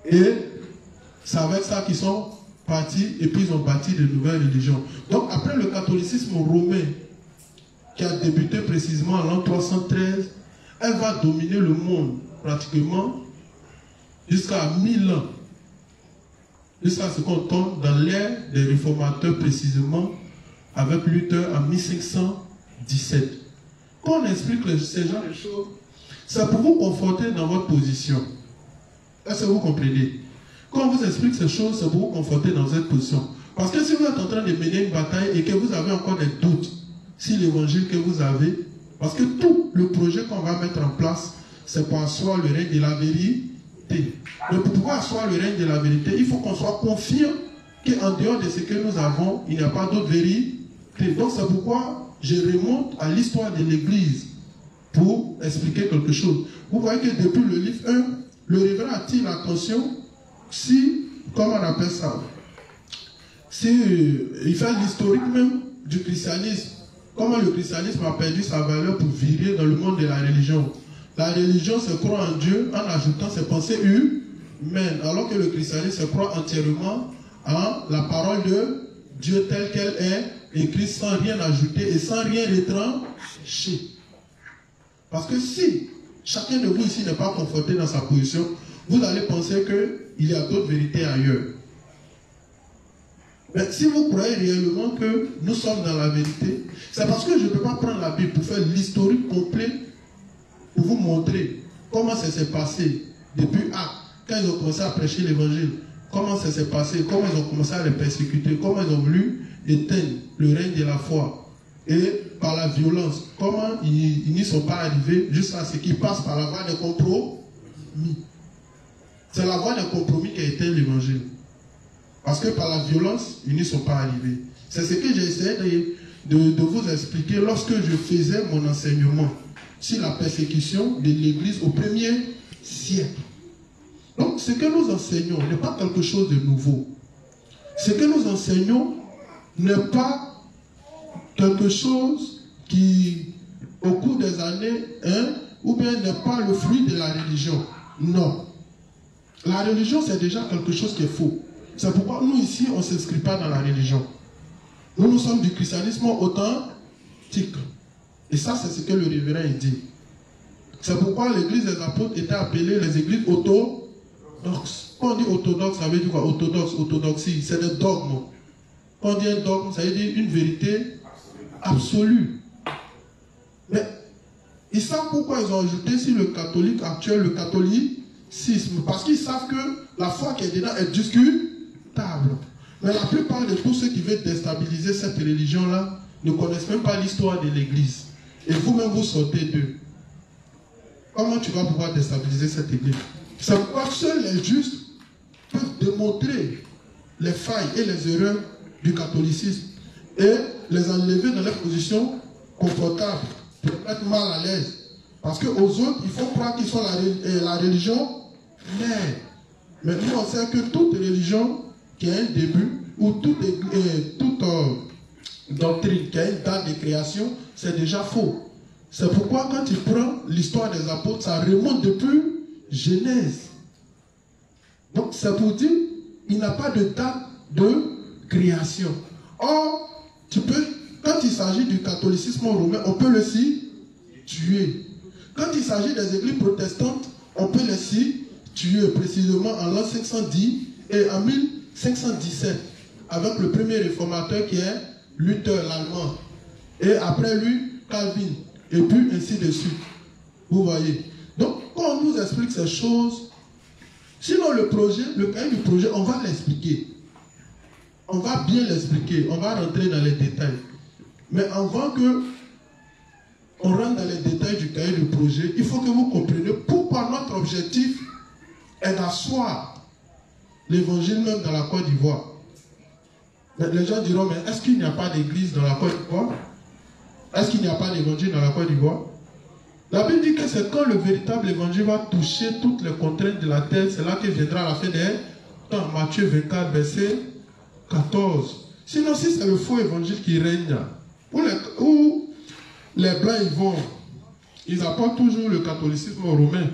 Et c'est avec ça qu'ils sont partis et puis ils ont bâti de nouvelles religions. Donc après le catholicisme romain, qui a débuté précisément en l'an 313, elle va dominer le monde pratiquement jusqu'à 1000 ans. Jusqu'à ce qu'on tombe dans l'ère des réformateurs précisément avec Luther en 1517. Quand on explique ces genres de choses, c'est pour vous conforter dans votre position. Est-ce que vous comprenez? Quand on vous explique ces choses, c'est pour vous conforter dans cette position. Parce que si vous êtes en train de mener une bataille et que vous avez encore des doutes, si l'évangile que vous avez, parce que tout le projet qu'on va mettre en place, c'est pour asseoir le règne de la vérité. Mais pour pouvoir asseoir le règne de la vérité, il faut qu'on soit confiant qu'en dehors de ce que nous avons, il n'y a pas d'autre vérité. Donc c'est pourquoi je remonte à l'histoire de l'Église pour expliquer quelque chose. Vous voyez que depuis le livre 1, le révérend attire l'attention si, comment on appelle ça, il fait l'historique même du christianisme. Comment le christianisme a perdu sa valeur pour virer dans le monde de la religion. La religion se croit en Dieu en ajoutant ses pensées humaines, alors que le christianisme se croit entièrement en la parole de Dieu telle qu'elle est écrite, sans rien ajouter et sans rien retrancher. Parce que si chacun de vous ici n'est pas conforté dans sa position, vous allez penser qu'il y a d'autres vérités ailleurs. Mais si vous croyez réellement que nous sommes dans la vérité, c'est parce que je ne peux pas prendre la Bible pour faire l'historique complet, pour vous montrer comment ça s'est passé depuis Actes, quand ils ont commencé à prêcher l'évangile, comment ça s'est passé, comment ils ont commencé à les persécuter, comment ils ont voulu éteindre le règne de la foi. Et par la violence, comment ils n'y sont pas arrivés jusqu'à ce qu'ils passent par la voie des compromis. C'est la voie des compromis qui a éteint l'évangile. Parce que par la violence, ils n'y sont pas arrivés. C'est ce que j'ai essayé de vous expliquer lorsque je faisais mon enseignement sur la persécution de l'Église au 1er siècle. Donc, ce que nous enseignons n'est pas quelque chose de nouveau. Ce que nous enseignons n'est pas quelque chose qui, au cours des années, ou bien n'est pas le fruit de la religion. Non. La religion, c'est déjà quelque chose qui est faux. C'est pourquoi nous, ici, on ne s'inscrit pas dans la religion. Nous sommes du christianisme authentique. Et ça, c'est ce que le révérend dit. C'est pourquoi l'église des apôtres était appelée les églises orthodoxes. Quand on dit orthodoxe, ça veut dire quoi? Orthodoxie, c'est des dogmes. Quand on dit un dogme, ça veut dire une vérité absolue. Mais ils savent pourquoi ils ont ajouté sur le catholique actuel, le catholicisme. Parce qu'ils savent que la foi qui est dedans est discutable. Mais la plupart de tous ceux qui veulent déstabiliser cette religion-là ne connaissent même pas l'histoire de l'église. Et vous-même, vous sortez d'eux. Comment tu vas pouvoir déstabiliser cette église? C'est pourquoi seuls les justes peuvent démontrer les failles et les erreurs du catholicisme et les enlever dans leur position confortable pour être mal à l'aise. Parce qu'aux autres, il faut croire qu'ils sont la religion mère. Mais nous, on sait que toute religion qui a un début, ou toute doctrine qui a une date de création, c'est déjà faux. C'est pourquoi quand tu prends l'histoire des apôtres, ça remonte depuis Genèse. Donc c'est pour dire, il n'y a pas de date de création. Or, quand il s'agit du catholicisme romain, on peut le situer. Quand il s'agit des églises protestantes, on peut les situer précisément en l'an 510 et en 1517, avec le premier réformateur qui est Luther, l'allemand. Et après lui, Calvin. Et puis ainsi de suite. Vous voyez. Donc, quand on nous explique ces choses, sinon le cahier du projet, on va l'expliquer. On va bien l'expliquer. On va rentrer dans les détails. Mais avant que on rentre dans les détails du cahier du projet, il faut que vous compreniez pourquoi notre objectif est d'asseoir l'évangile même dans la Côte d'Ivoire. Les gens diront, mais est-ce qu'il n'y a pas d'église dans la Côte d'Ivoire? Est-ce qu'il n'y a pas d'évangile dans la Côte d'Ivoire? La Bible dit que c'est quand le véritable évangile va toucher toutes les contraintes de la terre, c'est là que viendra la fin des temps. Matthieu 24, verset 14. Sinon, si c'est le faux évangile qui règne, où les blancs ils apportent toujours le catholicisme romain.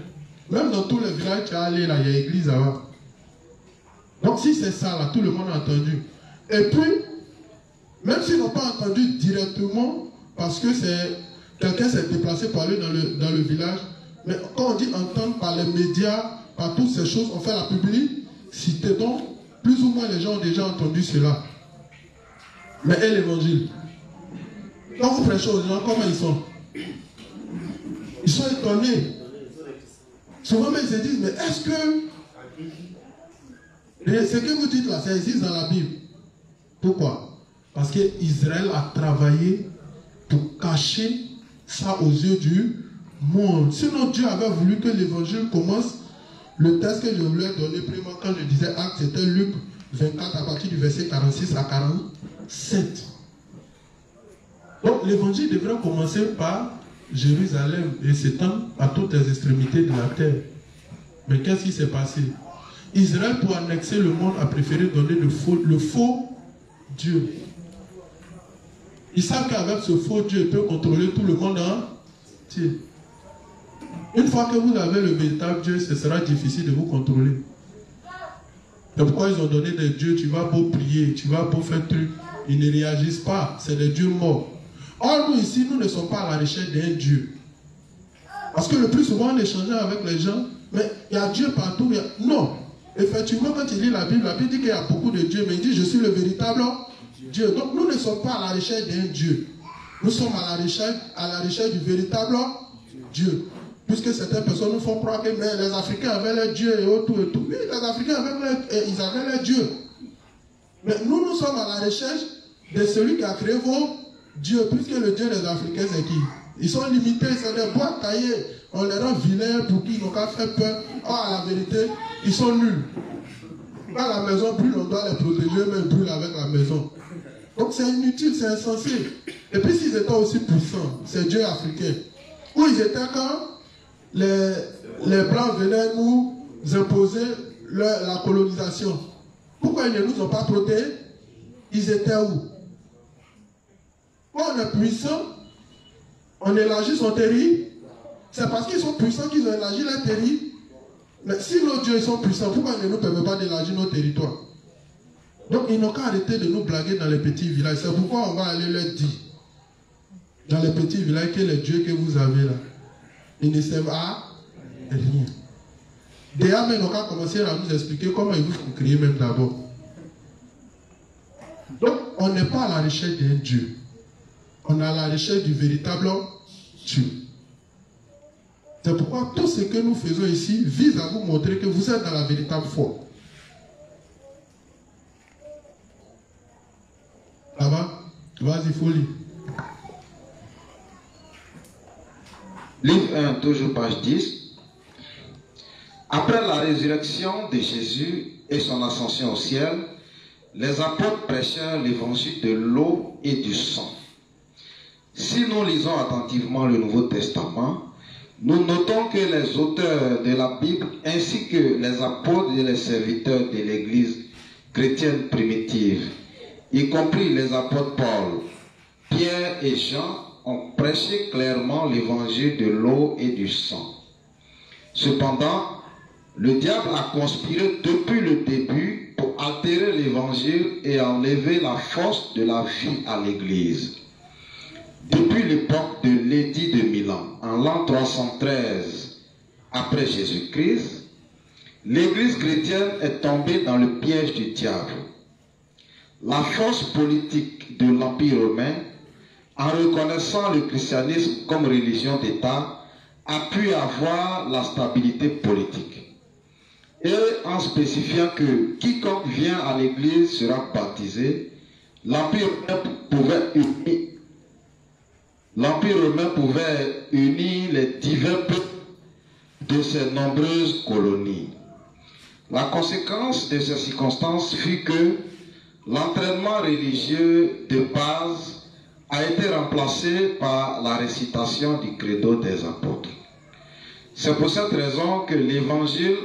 Même dans tous les villages qui allé là, il y a église là-bas. Donc si c'est ça là, tout le monde a entendu. Et puis, même s'ils n'ont pas entendu directement, parce que quelqu'un s'est déplacé pour aller dans le village, mais quand on dit entendre par les médias, par toutes ces choses, on fait la publicité. Donc, plus ou moins les gens ont déjà entendu cela. Mais et l'évangile? Quand vous prêchez aux gens, comment ils sont? Ils sont étonnés. Souvent, ils se disent, mais est-ce que ce que vous dites là, ça existe dans la Bible? Pourquoi? Parce qu'Israël a travaillé pour cacher ça aux yeux du monde. Sinon, Dieu avait voulu que l'évangile commence. Le texte que je voulais donner, premièrement, quand je disais acte, c'était Luc 24 à partir du verset 46 à 47. Donc, l'évangile devrait commencer par Jérusalem et s'étendre à toutes les extrémités de la terre. Mais qu'est-ce qui s'est passé? Israël, pour annexer le monde, a préféré donner le faux Dieu. Ils savent qu'avec ce faux Dieu, ils peuvent contrôler tout le monde entier. Une fois que vous avez le véritable Dieu, ce sera difficile de vous contrôler. C'est pourquoi ils ont donné des dieux, tu vas beau prier, tu vas beau faire truc, ils ne réagissent pas, c'est des dieux morts. Or, nous ici, nous ne sommes pas à la recherche d'un Dieu. Parce que le plus souvent, on échange avec les gens, mais il y a Dieu partout. Non. Effectivement, quand il lit la Bible dit qu'il y a beaucoup de dieux, mais il dit, je suis le véritable Dieu. Donc, nous ne sommes pas à la recherche d'un Dieu. Nous sommes à la recherche du véritable Dieu. Puisque certaines personnes nous font croire que mais les Africains avaient leur Dieu et tout et tout. Oui, les Africains ils avaient leur Dieu. Mais nous sommes à la recherche de celui qui a créé vos dieux. Puisque le Dieu des Africains, c'est qui? Ils sont limités, c'est des boîtes taillées. On les rend vilains pour qu'ils n'ont qu'à faire peur. Or, à la vérité, ils sont nuls. Quand la maison brûle, on doit les protéger, mais ils brûlent avec la maison. Donc c'est inutile, c'est insensé. Et puis s'ils étaient aussi puissants, ces dieux africains, où ils étaient quand les Blancs venaient nous imposer la colonisation. Pourquoi ils ne nous ont pas protégés? Ils étaient où? Quand on est puissant, on élargit son territoire. C'est parce qu'ils sont puissants qu'ils ont élargi leur territoire. Mais si nos dieux sont puissants, pourquoi ils ne nous permettent pas d'élargir nos territoires? Donc ils n'ont qu'à arrêter de nous blaguer dans les petits villages. C'est pourquoi on va aller leur dire dans les petits villages que les dieux que vous avez là, ils ne servent à rien. Déjà, ils n'ont qu'à commencer à nous expliquer comment ils vous font crier même d'abord. Donc, on n'est pas à la recherche d'un Dieu. On est à la recherche du véritable Dieu. C'est pourquoi tout ce que nous faisons ici vise à vous montrer que vous êtes dans la véritable foi. Ça va? Vas-y, faut lire. Livre 1, toujours page 10. Après la résurrection de Jésus et son ascension au ciel, les apôtres prêchèrent l'évangile de l'eau et du sang. Si nous lisons attentivement le Nouveau Testament, nous notons que les auteurs de la Bible ainsi que les apôtres et les serviteurs de l'Église chrétienne primitive, y compris les apôtres Paul, Pierre et Jean, ont prêché clairement l'évangile de l'eau et du sang. Cependant, le diable a conspiré depuis le début pour altérer l'évangile et enlever la force de la vie à l'Église. Depuis l'époque de l'édit de Milan, en l'an 313 après Jésus-Christ, l'Église chrétienne est tombée dans le piège du diable. La force politique de l'Empire romain, en reconnaissant le christianisme comme religion d'État, a pu avoir la stabilité politique. Et en spécifiant que quiconque vient à l'Église sera baptisé, l'Empire romain pouvait unir les divers peuples de ses nombreuses colonies. La conséquence de ces circonstances fut que l'entraînement religieux de base a été remplacé par la récitation du credo des apôtres. C'est pour cette raison que l'évangile,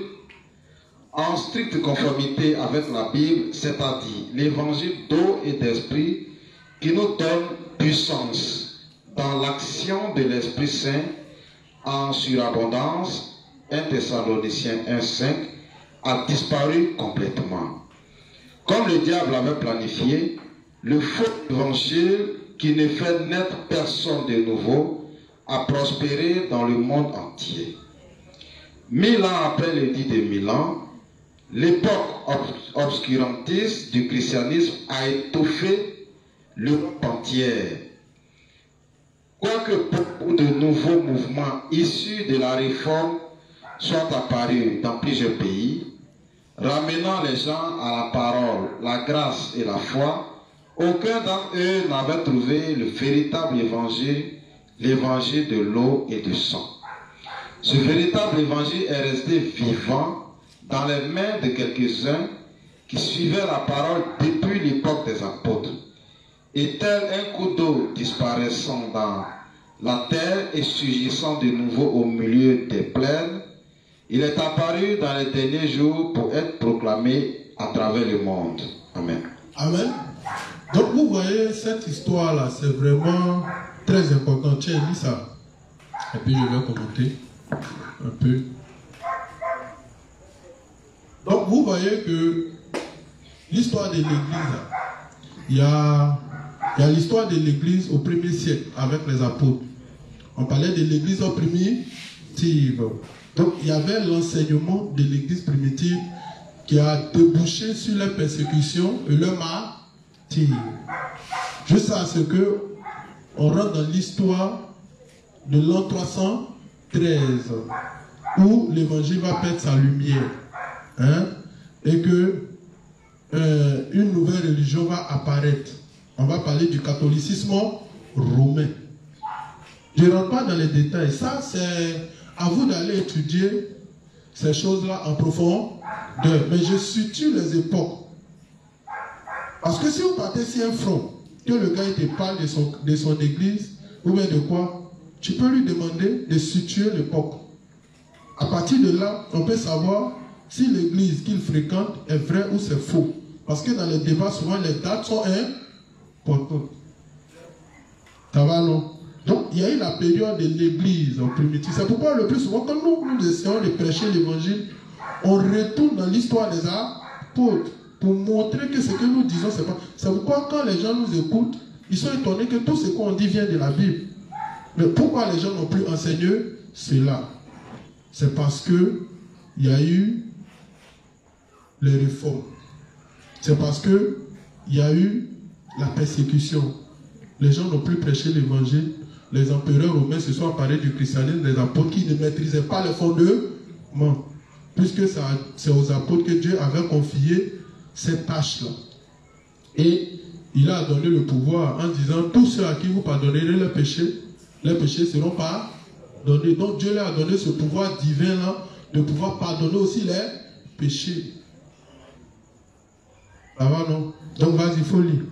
en stricte conformité avec la Bible, c'est-à-dire l'évangile d'eau et d'esprit, qui nous donne puissance dans l'action de l'Esprit Saint en surabondance, 1 Thessaloniciens 1,5, a disparu complètement. Comme le diable avait planifié, le faux évangile qui ne fait naître personne de nouveau a prospéré dans le monde entier. 1000 ans après l'édit de Milan, l'époque obscurantiste du christianisme a étouffé l'Europe entière. Quoique beaucoup de nouveaux mouvements issus de la réforme soient apparus dans plusieurs pays, ramenant les gens à la parole, la grâce et la foi, Aucun d'entre eux n'avait trouvé le véritable évangile, l'évangile de l'eau et du sang. Ce véritable évangile est resté vivant dans les mains de quelques-uns qui suivaient la parole depuis l'époque des apôtres. Et tel un coup d'eau disparaissant dans la terre et surgissant de nouveau au milieu des plaines, il est apparu dans les derniers jours pour être proclamé à travers le monde. Amen. Amen. Donc vous voyez, cette histoire-là, c'est vraiment très important. Tiens, lis ça. Et puis je vais commenter un peu. Donc vous voyez que l'histoire de l'Église, il y a l'histoire de l'Église au 1er siècle avec les apôtres. On parlait de l'Église primitive. Donc il y avait l'enseignement de l'Église primitive qui a débouché sur la persécution et le martyre. Jusqu'à ce que on rentre dans l'histoire de l'an 313 où l'évangile va perdre sa lumière, hein, et que une nouvelle religion va apparaître. On va parler du catholicisme romain. Je ne rentre pas dans les détails. Ça, c'est à vous d'aller étudier ces choses-là en profondeur. Mais je situe les époques. Parce que si vous partez sur un front, que le gars te parle de son église, ou bien de quoi, tu peux lui demander de situer l'époque. À partir de là, on peut savoir si l'église qu'il fréquente est vraie ou c'est faux. Parce que dans les débats, souvent, les dates sont importantes. Ça va, non? Donc, il y a eu la période de l'église en primitive. C'est pourquoi le plus souvent, quand nous essayons de prêcher l'évangile, on retourne dans l'histoire des apôtres pour montrer que ce que nous disons, c'est pas. C'est pourquoi quand les gens nous écoutent, ils sont étonnés que tout ce qu'on dit vient de la Bible. Mais pourquoi les gens n'ont plus enseigné cela? C'est parce que il y a eu les réformes. C'est parce que il y a eu la persécution. Les gens n'ont plus prêché l'évangile. Les empereurs romains se sont emparés du christianisme, les apôtres qui ne maîtrisaient pas les fondements. Puisque c'est aux apôtres que Dieu avait confié cette tâche-là. Et il a donné le pouvoir en disant, tous ceux à qui vous pardonnerez les péchés seront pardonnés. Donc Dieu leur a donné ce pouvoir divin-là de pouvoir pardonner aussi les péchés. Ça va, non? Donc vas-y, il faut lire.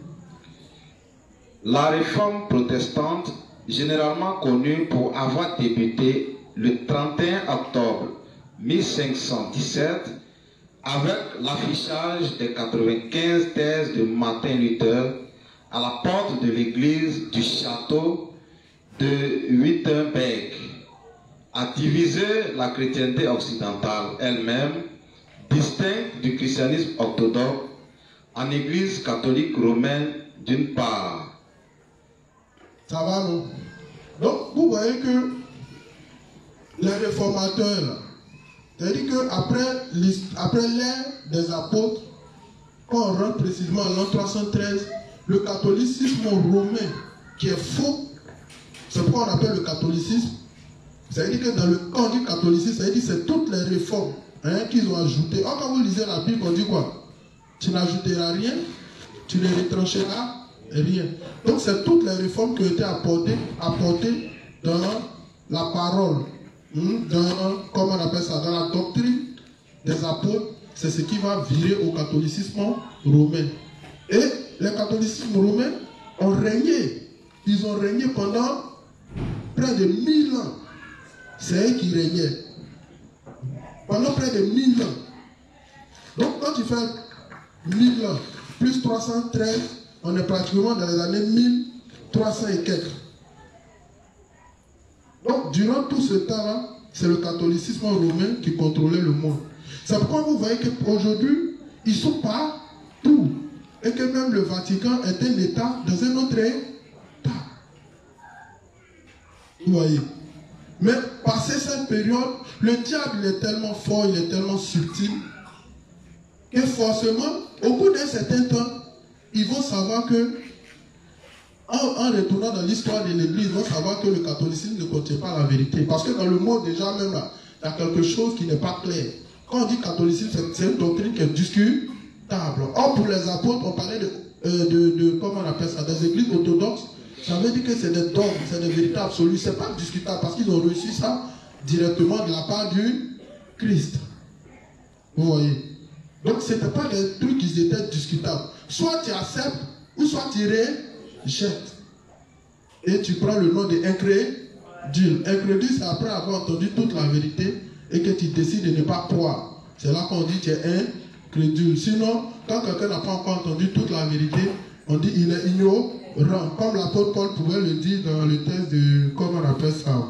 La réforme protestante, généralement connue pour avoir débuté le 31 octobre 1517, avec l'affichage des 95 thèses de Martin Luther à la porte de l'église du château de Wittenberg, a divisé la chrétienté occidentale elle-même, distincte du christianisme orthodoxe, en église catholique romaine d'une part. Ça va, non? Donc, vous voyez que les réformateurs, c'est-à-dire qu'après l'ère des apôtres, quand on rentre précisément en l'an 313, le catholicisme romain, qui est faux, c'est pourquoi on appelle le catholicisme. C'est-à-dire que quand on dit catholicisme, c'est-à-dire que c'est toutes les réformes qu'ils ont ajoutées. Or, quand vous lisez la Bible, on dit quoi? Tu n'ajouteras rien, tu ne retrancheras rien. Donc, c'est toutes les réformes qui ont été apportées dans la parole, comment on appelle ça, dans la doctrine des apôtres. C'est ce qui va virer au catholicisme romain. Et les catholicismes romains ont régné. Ils ont régné pendant près de 1000 ans. C'est eux qui régnaient. Pendant près de 1000 ans. Donc, quand tu fais 1000 ans, plus 313, on est pratiquement dans les années 1300 et quelques. Donc, durant tout ce temps-là, c'est le catholicisme romain qui contrôlait le monde. C'est pourquoi vous voyez qu'aujourd'hui, ils sont partout. Et que même le Vatican est un État dans un autre État. Vous voyez. Mais passé cette période, le diable est tellement fort, il est tellement subtil, que forcément, au bout d'un certain temps, ils vont savoir que, en retournant dans l'histoire de l'Église, ils vont savoir que le catholicisme ne contient pas la vérité. Parce que dans le monde déjà même là, il y a quelque chose qui n'est pas clair. Quand on dit catholicisme, c'est une doctrine qui est discutable. Or, pour les apôtres, on parlait de comment on appelle ça, des églises orthodoxes, ça veut dire que c'est des dogmes, c'est des vérités absolues. C'est pas discutable parce qu'ils ont reçu ça directement de la part du Christ. Vous voyez? Donc ce n'était pas des trucs qui étaient discutables. Soit tu acceptes, ou soit tu rejettes. Et tu prends le nom d'incrédule. Incrédule, c'est après avoir entendu toute la vérité et que tu décides de ne pas croire. C'est là qu'on dit que tu es incrédule. Sinon, quand quelqu'un n'a pas encore entendu toute la vérité, on dit il est ignorant. Comme l'apôtre Paul pouvait le dire dans le texte de, comment on appelle ça,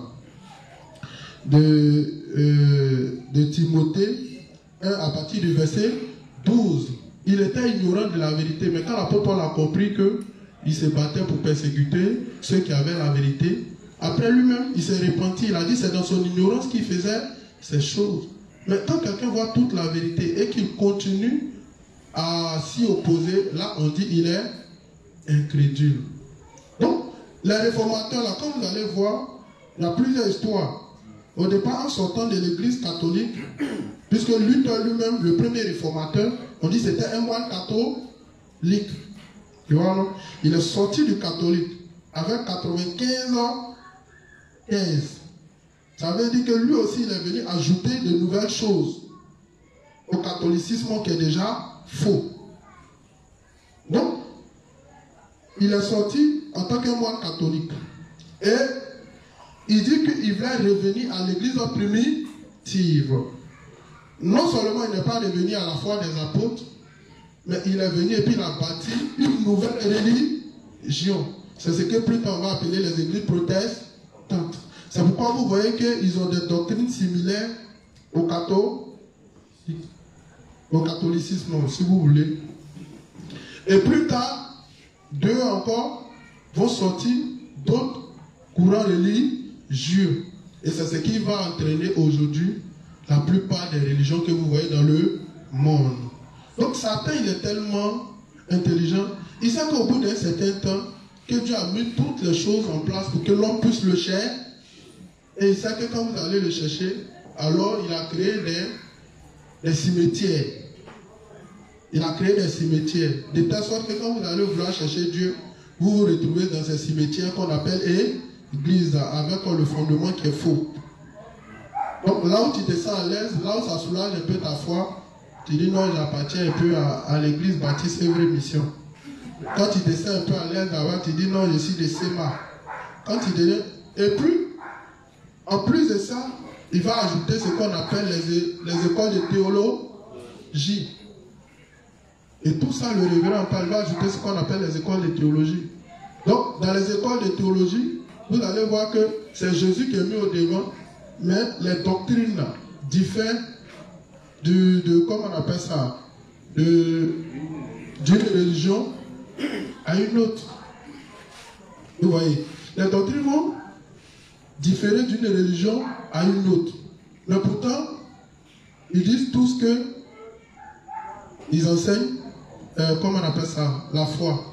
de Timothée 1 à partir du verset 12. Il était ignorant de la vérité, mais quand l'apôtre Paul a compris qu'il se battait pour persécuter ceux qui avaient la vérité, après lui-même, il s'est repenti. Il a dit c'est dans son ignorance qu'il faisait ces choses. Mais quand quelqu'un voit toute la vérité et qu'il continue à s'y opposer, là on dit il est incrédule. Donc, les réformateurs, là, comme vous allez voir, il y a plusieurs histoires. Au départ, en sortant de l'église catholique, puisque Luther lui-même, le premier réformateur, on dit c'était un moine catholique. Tu vois, non? Il est sorti du catholique avec 95 ans. 15. Ça veut dire que lui aussi, il est venu ajouter de nouvelles choses au catholicisme qui est déjà faux. Donc, il est sorti en tant que moine catholique. Et il dit qu'il va revenir à l'église primitive. Non seulement il n'est pas revenu à la foi des apôtres, mais il est venu et puis il a bâti une nouvelle religion. C'est ce que plus tard on va appeler les églises protestantes. C'est pourquoi vous voyez qu'ils ont des doctrines similaires au catholicisme, si vous voulez. Et plus tard, deux encore vont sortir d'autres courants religieux. Et c'est ce qui va entraîner aujourd'hui la plupart des religions que vous voyez dans le monde. Donc Satan, il est tellement intelligent. Il sait qu'au bout d'un certain temps, que Dieu a mis toutes les choses en place pour que l'homme puisse le chercher. Et il sait que quand vous allez le chercher, alors il a créé des cimetières. Il a créé des cimetières. De telle sorte que quand vous allez vouloir chercher Dieu, vous vous retrouvez dans ces cimetières qu'on appelle église, avec le fondement qui est faux. Donc là où tu te sens à l'aise, là où ça soulage un peu ta foi, tu dis non, j'appartiens un peu à l'église baptiste Œuvre et Mission. Quand tu te sens un peu à l'aise là-bas, tu dis non, je suis de SEMA. Quand tu deviens... Et puis, en plus de ça, il va ajouter ce qu'on appelle les écoles de théologie. Et tout ça, le révérend Paul va ajouter ce qu'on appelle les écoles de théologie. Donc, dans les écoles de théologie, vous allez voir que c'est Jésus qui est mis au devant, mais les doctrines diffèrent comment on appelle ça, d'une religion à une autre. Vous voyez, les doctrines vont différer d'une religion à une autre. Mais pourtant, ils disent tous que ils enseignent, comment on appelle ça, la foi.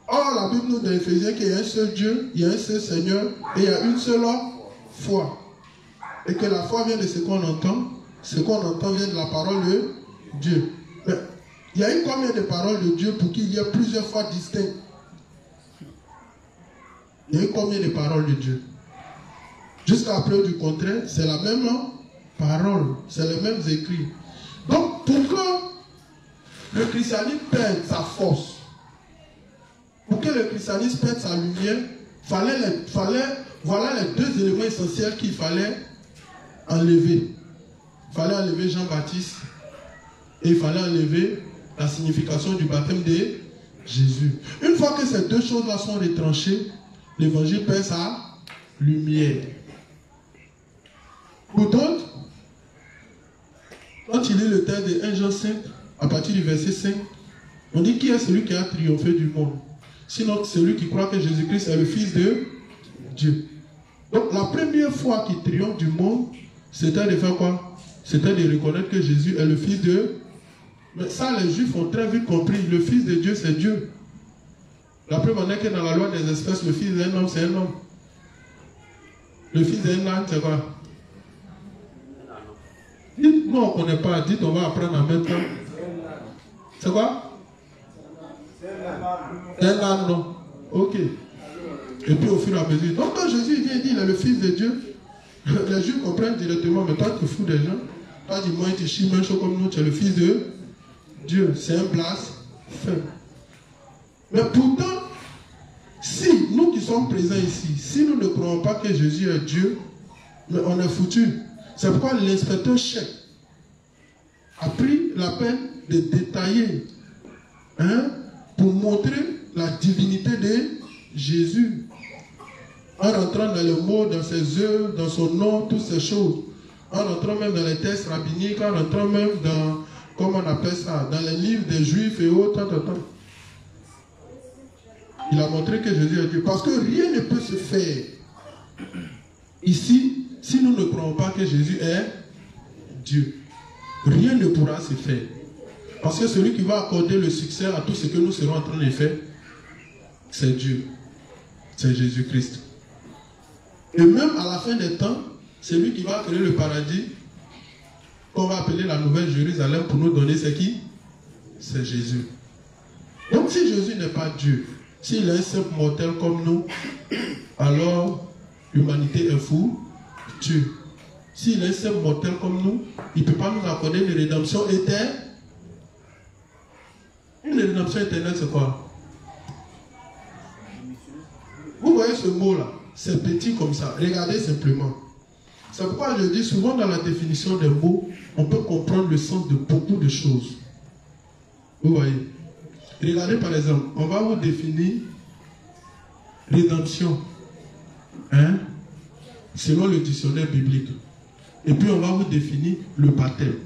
Or, la Bible nous dit dans Éphésiens qu'il y a un seul Dieu, il y a un seul Seigneur, et il y a une seule foi. Et que la foi vient de ce qu'on entend, ce qu'on entend vient de la parole de Dieu. Mais il y a eu combien de paroles de Dieu pour qu'il y ait plusieurs fois distinctes? Il y a eu combien de paroles de Dieu? Jusqu'à preuve du contraire, c'est la même parole, c'est les mêmes écrits. Donc, pour que le christianisme perde sa force, pour que le christianisme perde sa lumière, voilà les deux éléments essentiels qu'il fallait enlever. Il fallait enlever Jean-Baptiste et il fallait enlever la signification du baptême de Jésus. Une fois que ces deux choses-là sont retranchées, l'évangile perd sa lumière. Pour d'autres, quand il lit le texte de 1 Jean 5, à partir du verset 5, on dit qui est celui qui a triomphé du monde? Sinon, celui qui croit que Jésus-Christ est le Fils de Dieu. Donc, la première fois qu'il triomphe du monde, c'était de faire quoi? C'était de reconnaître que Jésus est le Fils de Dieu. Mais ça, les Juifs ont très vite compris. Le Fils de Dieu, c'est Dieu. La preuve en est que dans la loi des espèces, le fils d'un homme, c'est un homme. Le fils d'un âne, c'est quoi? Dites, nous on ne connaît pas. Dites, on va apprendre en même temps. C'est quoi? Un âne, non? Ok. Et puis au fur et à mesure. Donc quand Jésus vient et dit il est le Fils de Dieu, les Juifs comprennent directement, mais toi tu fous des gens. Toi dis-moi, tu chimes un chaud comme nous, tu es le Fils de Dieu. C'est un blasphème. Mais pourtant, si nous qui sommes présents ici, si nous ne croyons pas que Jésus est Dieu, mais on est foutus. C'est pourquoi l'inspecteur chef a pris la peine de détailler pour montrer la divinité de Jésus. En rentrant dans les mots, dans ses œuvres, dans son nom, toutes ces choses. En rentrant même dans les textes rabbiniques, en rentrant même dans, comment on appelle ça, dans les livres des Juifs et autres. Il a montré que Jésus est Dieu. Parce que rien ne peut se faire ici si nous ne croyons pas que Jésus est Dieu. Rien ne pourra se faire. Parce que celui qui va accorder le succès à tout ce que nous serons en train de faire, c'est Dieu. C'est Jésus-Christ. Et même à la fin des temps, c'est lui qui va créer le paradis, qu'on va appeler la Nouvelle Jérusalem pour nous donner c'est qui? C'est Jésus. Donc si Jésus n'est pas Dieu, s'il est un simple mortel comme nous, alors l'humanité est fou, Dieu. S'il est un simple mortel comme nous, il ne peut pas nous accorder une rédemption éternelle. Une rédemption éternelle, c'est quoi? Vous voyez ce mot-là, c'est petit comme ça. Regardez simplement. C'est pourquoi je dis souvent dans la définition des mots, on peut comprendre le sens de beaucoup de choses. Vous voyez? Regardez par exemple, on va vous définir rédemption, selon le dictionnaire biblique. Et puis on va vous définir le baptême.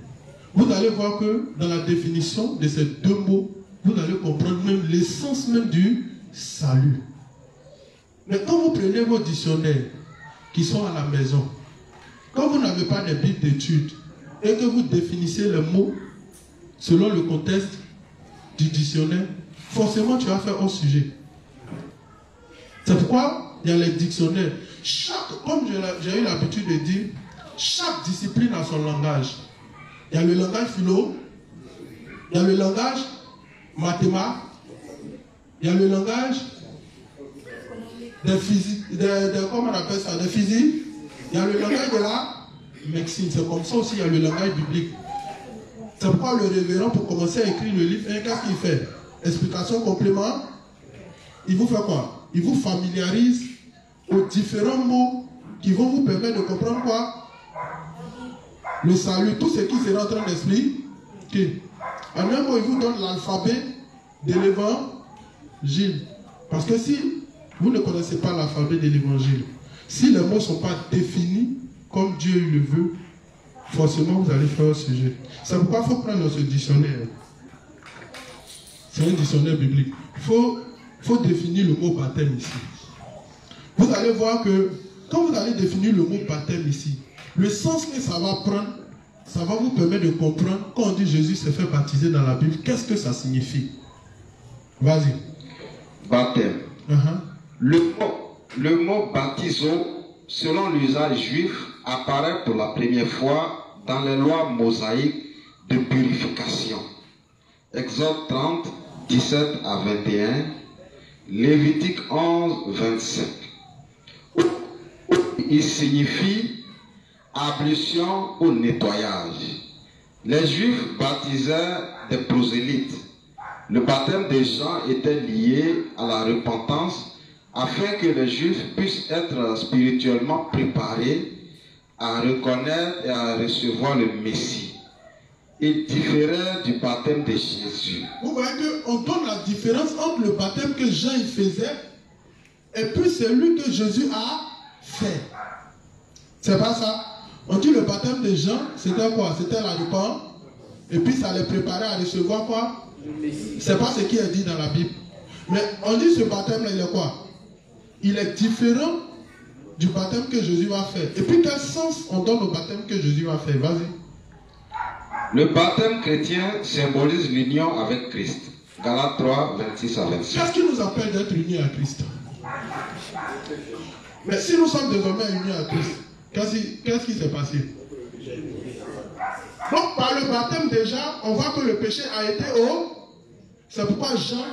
Vous allez voir que dans la définition de ces deux mots, vous allez comprendre même l'essence même du salut. Mais quand vous prenez vos dictionnaires qui sont à la maison, quand vous n'avez pas de bible d'études et que vous définissez les mots selon le contexte du dictionnaire, forcément tu vas faire un sujet. C'est pourquoi il y a les dictionnaires. Comme j'ai eu l'habitude de dire, chaque discipline a son langage. Il y a le langage philo, il y a le langage mathématique, il y a le langage de physique, comment on appelle ça, de physique, il y a le langage de la médecine. C'est comme ça aussi, il y a le langage biblique. C'est pourquoi le révérend, pour commencer à écrire le livre, qu'est-ce qu'il fait? Explication complément. Il vous fait quoi? Il vous familiarise aux différents mots qui vont vous permettre de comprendre quoi? Le salut, tout ce qui sera en train d'expliquer. En un mot, il vous donne l'alphabet de l'évangile. Parce que si vous ne connaissez pas l'alphabet de l'évangile, si les mots ne sont pas définis comme Dieu le veut, forcément vous allez faire un sujet. C'est pourquoi il faut prendre ce dictionnaire. C'est un dictionnaire biblique. Il faut définir le mot baptême ici. Vous allez voir que quand vous allez définir le mot baptême ici, le sens que ça va prendre, ça va vous permettre de comprendre quand on dit Jésus s'est fait baptiser dans la Bible, qu'est-ce que ça signifie? Vas-y. Baptême. Le mot baptiso, selon l'usage juif, apparaît pour la première fois dans les lois mosaïques de purification. Exode 30, 17 à 21, Lévitique 11, 25. Il signifie ablution ou nettoyage. Les Juifs baptisaient des prosélytes. Le baptême des gens était lié à la repentance afin que les Juifs puissent être spirituellement préparés à reconnaître et à recevoir le Messie. Il différait du baptême de Jésus. Vous voyez qu'on donne la différence entre le baptême que Jean il faisait et puis celui que Jésus a fait. C'est pas ça. On dit le baptême de Jean, c'était quoi? C'était la repentance. Et puis ça les préparait à recevoir quoi? C'est pas ce qui est dit dans la Bible. Mais on dit ce baptême-là, il est quoi? Il est différent du baptême que Jésus va faire. Et puis quel sens on donne au baptême que Jésus va faire? Vas-y. Le baptême chrétien symbolise l'union avec Christ. Galates 3, 26 à 26. Qu'est-ce qui nous appelle d'être unis à Christ? Mais si nous sommes désormais unis à Christ, qu'est-ce qui s'est passé? Donc par le baptême déjà, on voit que le péché a été haut. C'est pourquoi Jean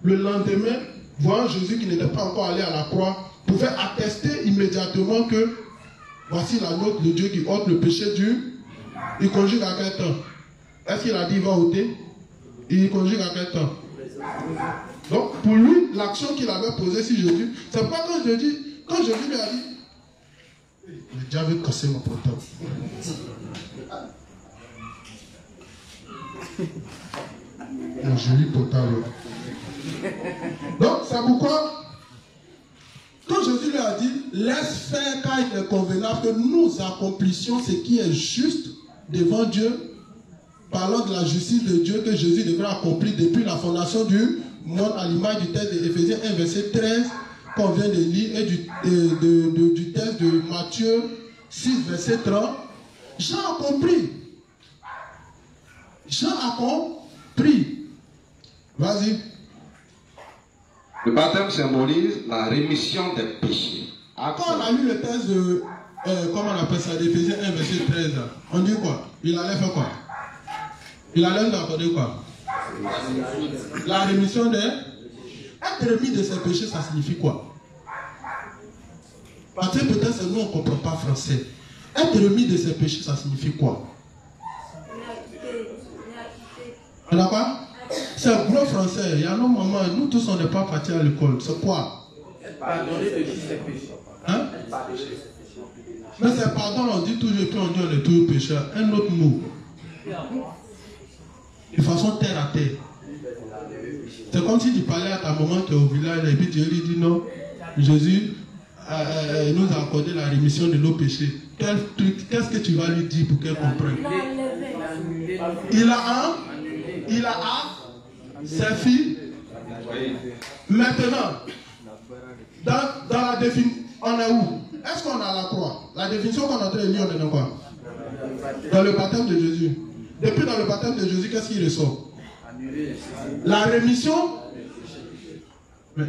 le lendemain, voyant Jésus qui n'était pas encore allé à la croix, pouvait attester immédiatement que voici la nôtre de Dieu qui ôte le péché du... Il conjugue à quel temps? Est-ce qu'il a dit il va ôter? Il conjugue à quel temps? Donc pour lui, l'action qu'il avait posée sur Jésus, c'est pas quand Jésus lui a dit, le diable veut casser mon portable. Mon joli portable. Donc c'est pourquoi, quand Jésus lui a dit, laisse faire car il est convenable que nous accomplissions ce qui est juste devant Dieu, parlant de la justice de Dieu que Jésus devrait accomplir depuis la fondation du monde à l'image du texte d'Éphésiens 1 verset 13 qu'on vient de lire et du texte de Matthieu 6 verset 30. Jean a compris. Jean a compris. Vas-y. Le baptême symbolise la rémission des péchés. Quand on a lu le texte de, comment on appelle ça, d'Éphésiens 1 verset 13, on dit quoi? Il allait faire quoi? Il allait nous accorder quoi? La rémission des... Être remis de ses péchés, ça signifie quoi? Parce que peut-être c'est nous, on ne comprend pas français. Être remis de ses péchés, ça signifie quoi? On a quoi? C'est un gros français. Il y a nos mamans, nous tous, on n'est pas partis à l'école. C'est quoi? Pardonner de tous ses péchés. Hein? Mais c'est pardon, on dit toujours, puis on dit on est toujours pécheurs. Un autre mot. De façon terre à terre. C'est comme si tu parlais à ta maman qui est au village et puis tu lui dis non, Jésus nous a accordé la rémission de nos péchés. Qu'est-ce que tu vas lui dire pour qu'elle comprenne? Il a sa fille. Maintenant, dans la définition, on est où? Est-ce qu'on a la croix? La définition qu'on a en train de lire, on est dans quoi? Dans le baptême de Jésus. Depuis dans le baptême de Jésus, qu'est-ce qui ressort? La rémission. Mais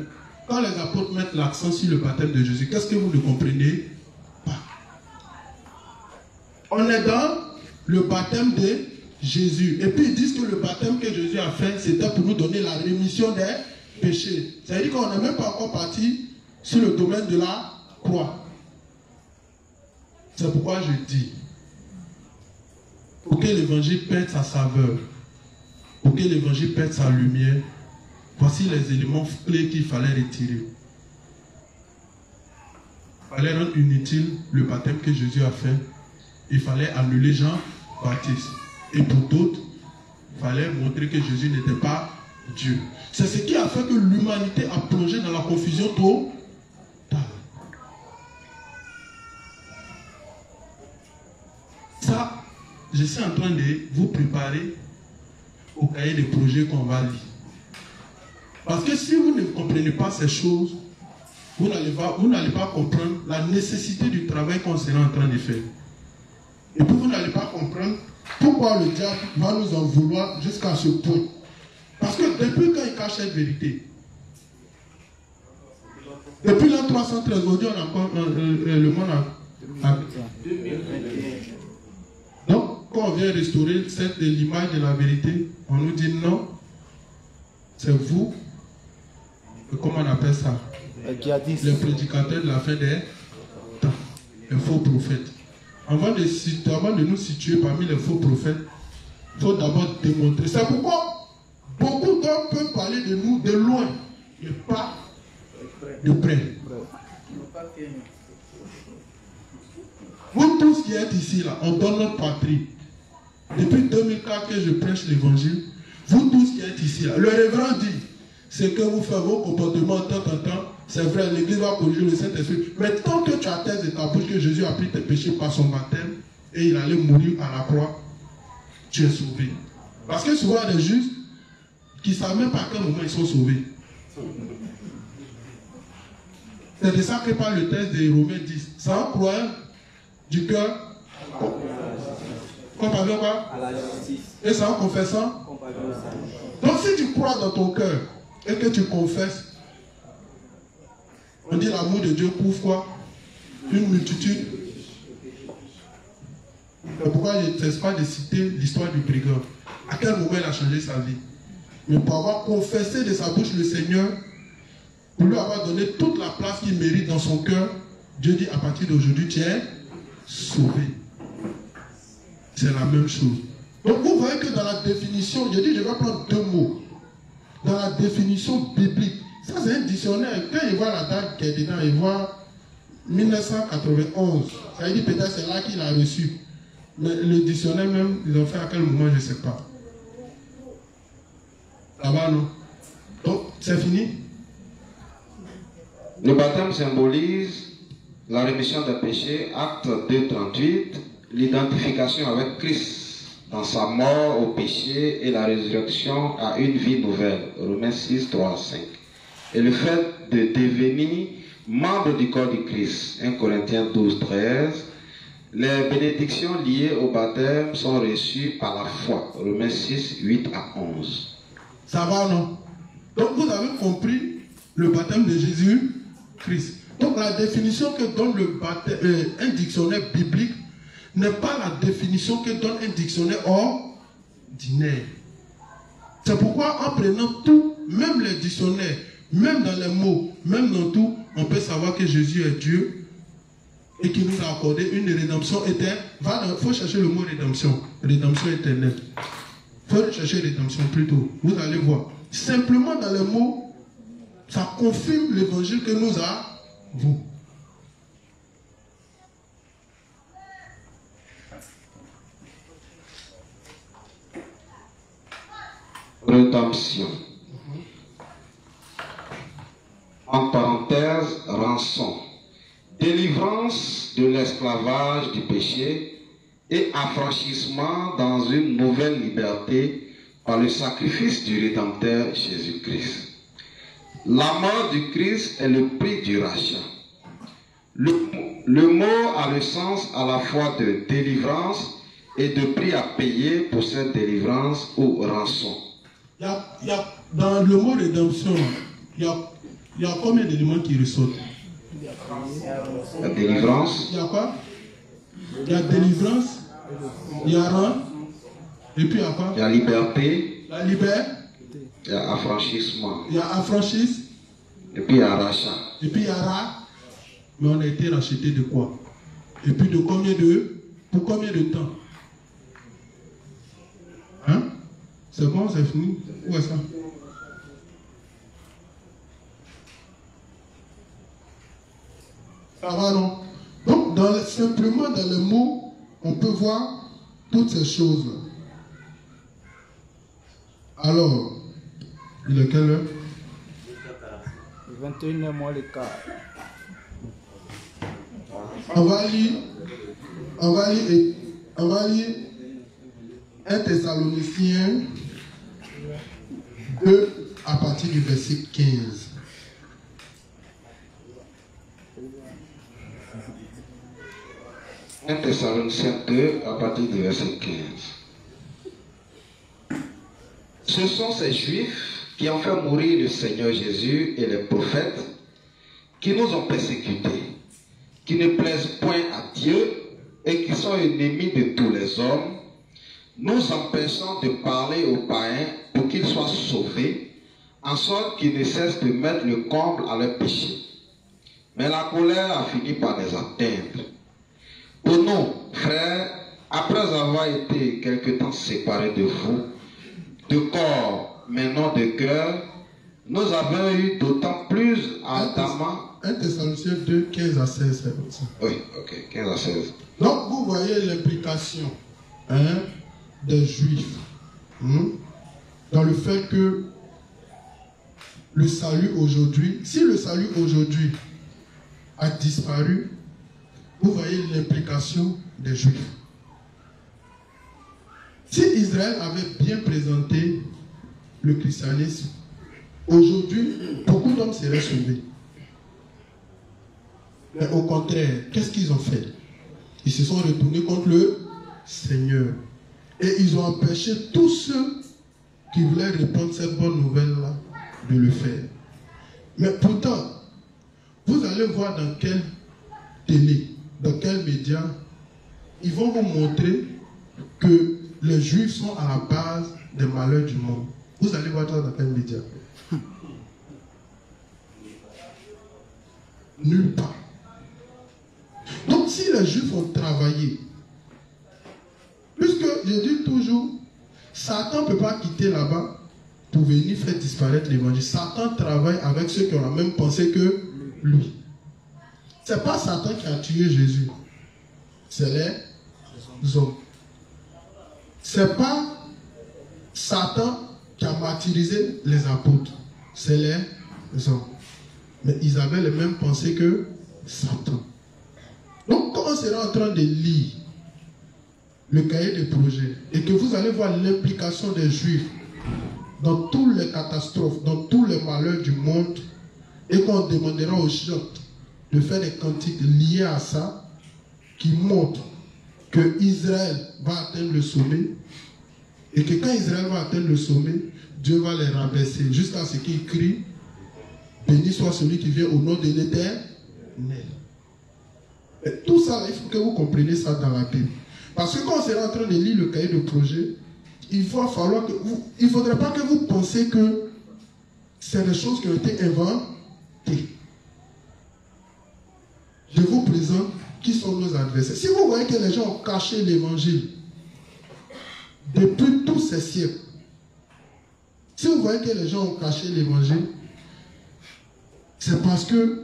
quand les apôtres mettent l'accent sur le baptême de Jésus, qu'est-ce que vous ne comprenez pas? On est dans le baptême de Jésus. Et puis ils disent que le baptême que Jésus a fait, c'était pour nous donner la rémission des péchés. C'est-à-dire qu'on n'est même pas encore parti sur le domaine de la croix. C'est pourquoi je dis, pour que l'évangile perde sa saveur, pour que l'évangile perde sa lumière, voici les éléments clés qu'il fallait retirer. Il fallait rendre inutile le baptême que Jésus a fait. Il fallait annuler Jean-Baptiste. Et pour d'autres, il fallait montrer que Jésus n'était pas Dieu. C'est ce qui a fait que l'humanité a plongé dans la confusion totale. Ça, je suis en train de vous préparer au cahier des projets qu'on va lire. Parce que si vous ne comprenez pas ces choses, vous n'allez pas comprendre la nécessité du travail qu'on sera en train de faire. Et puis vous n'allez pas comprendre pourquoi le diable va nous en vouloir jusqu'à ce point. Parce que depuis quand il cache cette vérité, depuis l'an 313, aujourd'hui on a encore le monde a... Donc, quand on vient restaurer l'image de la vérité, on nous dit non, c'est vous, comment on appelle ça? Les prédicateurs de la fin des temps, les faux prophètes. Avant de nous situer parmi les faux prophètes, il faut d'abord démontrer. C'est pourquoi beaucoup d'hommes peuvent parler de nous de loin, mais pas de près. Vous tous qui êtes ici, là, on donne notre patrie. Depuis 2004 que je prêche l'évangile, vous tous qui êtes ici, là, le révérend dit, c'est que vous faites vos comportements de temps en temps, c'est vrai, l'église va corriger le Saint-Esprit. Mais tant que tu attestes de ta bouche que Jésus a pris tes péchés par son baptême et il allait mourir à la croix, tu es sauvé. Parce que souvent, il y a des justes qui ne savent même pas à quel moment ils sont sauvés. C'est de ça que parle le texte de Romains 10. C'est en croyant du cœur. Comparé quoi? À la justice. Et c'est en confessant. Donc si tu crois dans ton cœur et que tu confesses, on dit l'amour de Dieu couvre quoi? Une multitude. Mais pourquoi je ne cesse pas de citer l'histoire du brigand? À quel moment il a changé sa vie? Mais pour avoir confessé de sa bouche le Seigneur, pour lui avoir donné toute la place qu'il mérite dans son cœur, Dieu dit à partir d'aujourd'hui, tu es sauvé. C'est la même chose. Donc vous voyez que dans la définition, je dis, je vais prendre deux mots. Dans la définition biblique, ça c'est un dictionnaire. Quand il voit la date qui est dedans, il voit 1991. Ça veut dire peut-être c'est là qu'il a reçu. Mais le dictionnaire même, ils ont fait à quel moment, je ne sais pas. Ça va, non? Donc, c'est fini? Le baptême symbolise la rémission des péchés, acte 2:38, l'identification avec Christ dans sa mort au péché et la résurrection à une vie nouvelle, Romains 6, 3 à 5. Et le fait de devenir membre du corps du Christ, 1 Corinthiens 12, 13, les bénédictions liées au baptême sont reçues par la foi, Romains 6, 8 à 11. Ça va, non? Donc vous avez compris le baptême de Jésus-Christ. Donc la définition que donne le baptême, un dictionnaire biblique n'est pas la définition que donne un dictionnaire ordinaire. C'est pourquoi en prenant tout, même les dictionnaires, même dans les mots, même dans tout, on peut savoir que Jésus est Dieu et qu'il nous a accordé une rédemption éternelle. Il faut chercher le mot rédemption. Rédemption éternelle. Il faut chercher rédemption plutôt. Vous allez voir. Simplement dans les mots, ça confirme l'évangile que nous avons. Rédemption. En parenthèse, rançon. Délivrance de l'esclavage du péché et affranchissement dans une nouvelle liberté par le sacrifice du Rédempteur Jésus-Christ. La mort du Christ est le prix du rachat. Le mot a le sens à la fois de délivrance et de prix à payer pour cette délivrance ou rançon. Dans le mot rédemption, il y a combien d'éléments qui ressortent? La délivrance. Il y a quoi? Il y a délivrance, il y a rang, et puis il y a quoi? Il y a liberté. La liberté. Il y a affranchissement. Il y a affranchissement. Et puis il y a rachat. Et puis il y a rachat. Mais on a été racheté de quoi? Et puis de combien de? Pour combien de temps? Hein? C'est bon, c'est fini? Où est ça? Ça va, non? Donc, simplement dans les mots, on peut voir toutes ces choses-là. Alors, il est quelle heure? 21h moins le quart. On va lire 1 Thessaloniciens 2 à partir du verset 15. Un Thessaloniciens 2 à partir du verset 15. Ce sont ces Juifs qui ont fait mourir le Seigneur Jésus et les prophètes, qui nous ont persécutés, qui ne plaisent point à Dieu et qui sont ennemis de tous les hommes, nous empêchons de parler aux païens pour qu'ils soient sauvés, en sorte qu'ils ne cessent de mettre le comble à leurs péchés. Mais la colère a fini par les atteindre. Pour nous, frères, après avoir été quelque temps séparés de vous, de corps, mais non de cœur, nous avons eu d'autant plus ardemment... 1 Thessaloniciens 2, 15 à 16, c'est comme ça. Oui, ok, 15 à 16. Donc, vous voyez l'implication des Juifs dans le fait que le salut aujourd'hui, si le salut aujourd'hui a disparu, vous voyez l'implication des Juifs. Si Israël avait bien présenté le christianisme, aujourd'hui, beaucoup d'hommes seraient sauvés. Mais au contraire, qu'est-ce qu'ils ont fait? Ils se sont retournés contre le Seigneur. Et ils ont empêché tous ceux qui voulaient répandre cette bonne nouvelle-là de le faire. Mais pourtant, vous allez voir dans quelle télé, dans quels médias, ils vont vous montrer que les Juifs sont à la base des malheurs du monde. Vous allez voir dans un média. Nulle part. Donc si les Juifs ont travaillé, puisque je dis toujours, Satan ne peut pas quitter là-bas pour venir faire disparaître l'évangile. Satan travaille avec ceux qui ont la même pensée que lui. Ce n'est pas Satan qui a tué Jésus. C'est les hommes. Ce n'est pas Satan qui a martyrisé les apôtres. C'est les hommes. Mais ils avaient les mêmes pensées que Satan. Donc quand on sera en train de lire le cahier des projets et que vous allez voir l'implication des Juifs dans toutes les catastrophes, dans tous les malheurs du monde, et qu'on demandera aux gens de faire des cantiques liés à ça, qui montrent que Israël va atteindre le sommet, et que quand Israël va atteindre le sommet, Dieu va les rabaisser jusqu'à ce qu'il crie, béni soit celui qui vient au nom de l'Éternel. Et tout ça, il faut que vous compreniez ça dans la Bible. Parce que quand on sera en train de lire le cahier de projet, il ne faudrait pas que vous pensiez que c'est des choses qui ont été inventées. Je vous présente qui sont nos adversaires. Si vous voyez que les gens ont caché l'évangile depuis tous ces siècles, si vous voyez que les gens ont caché l'évangile, c'est parce que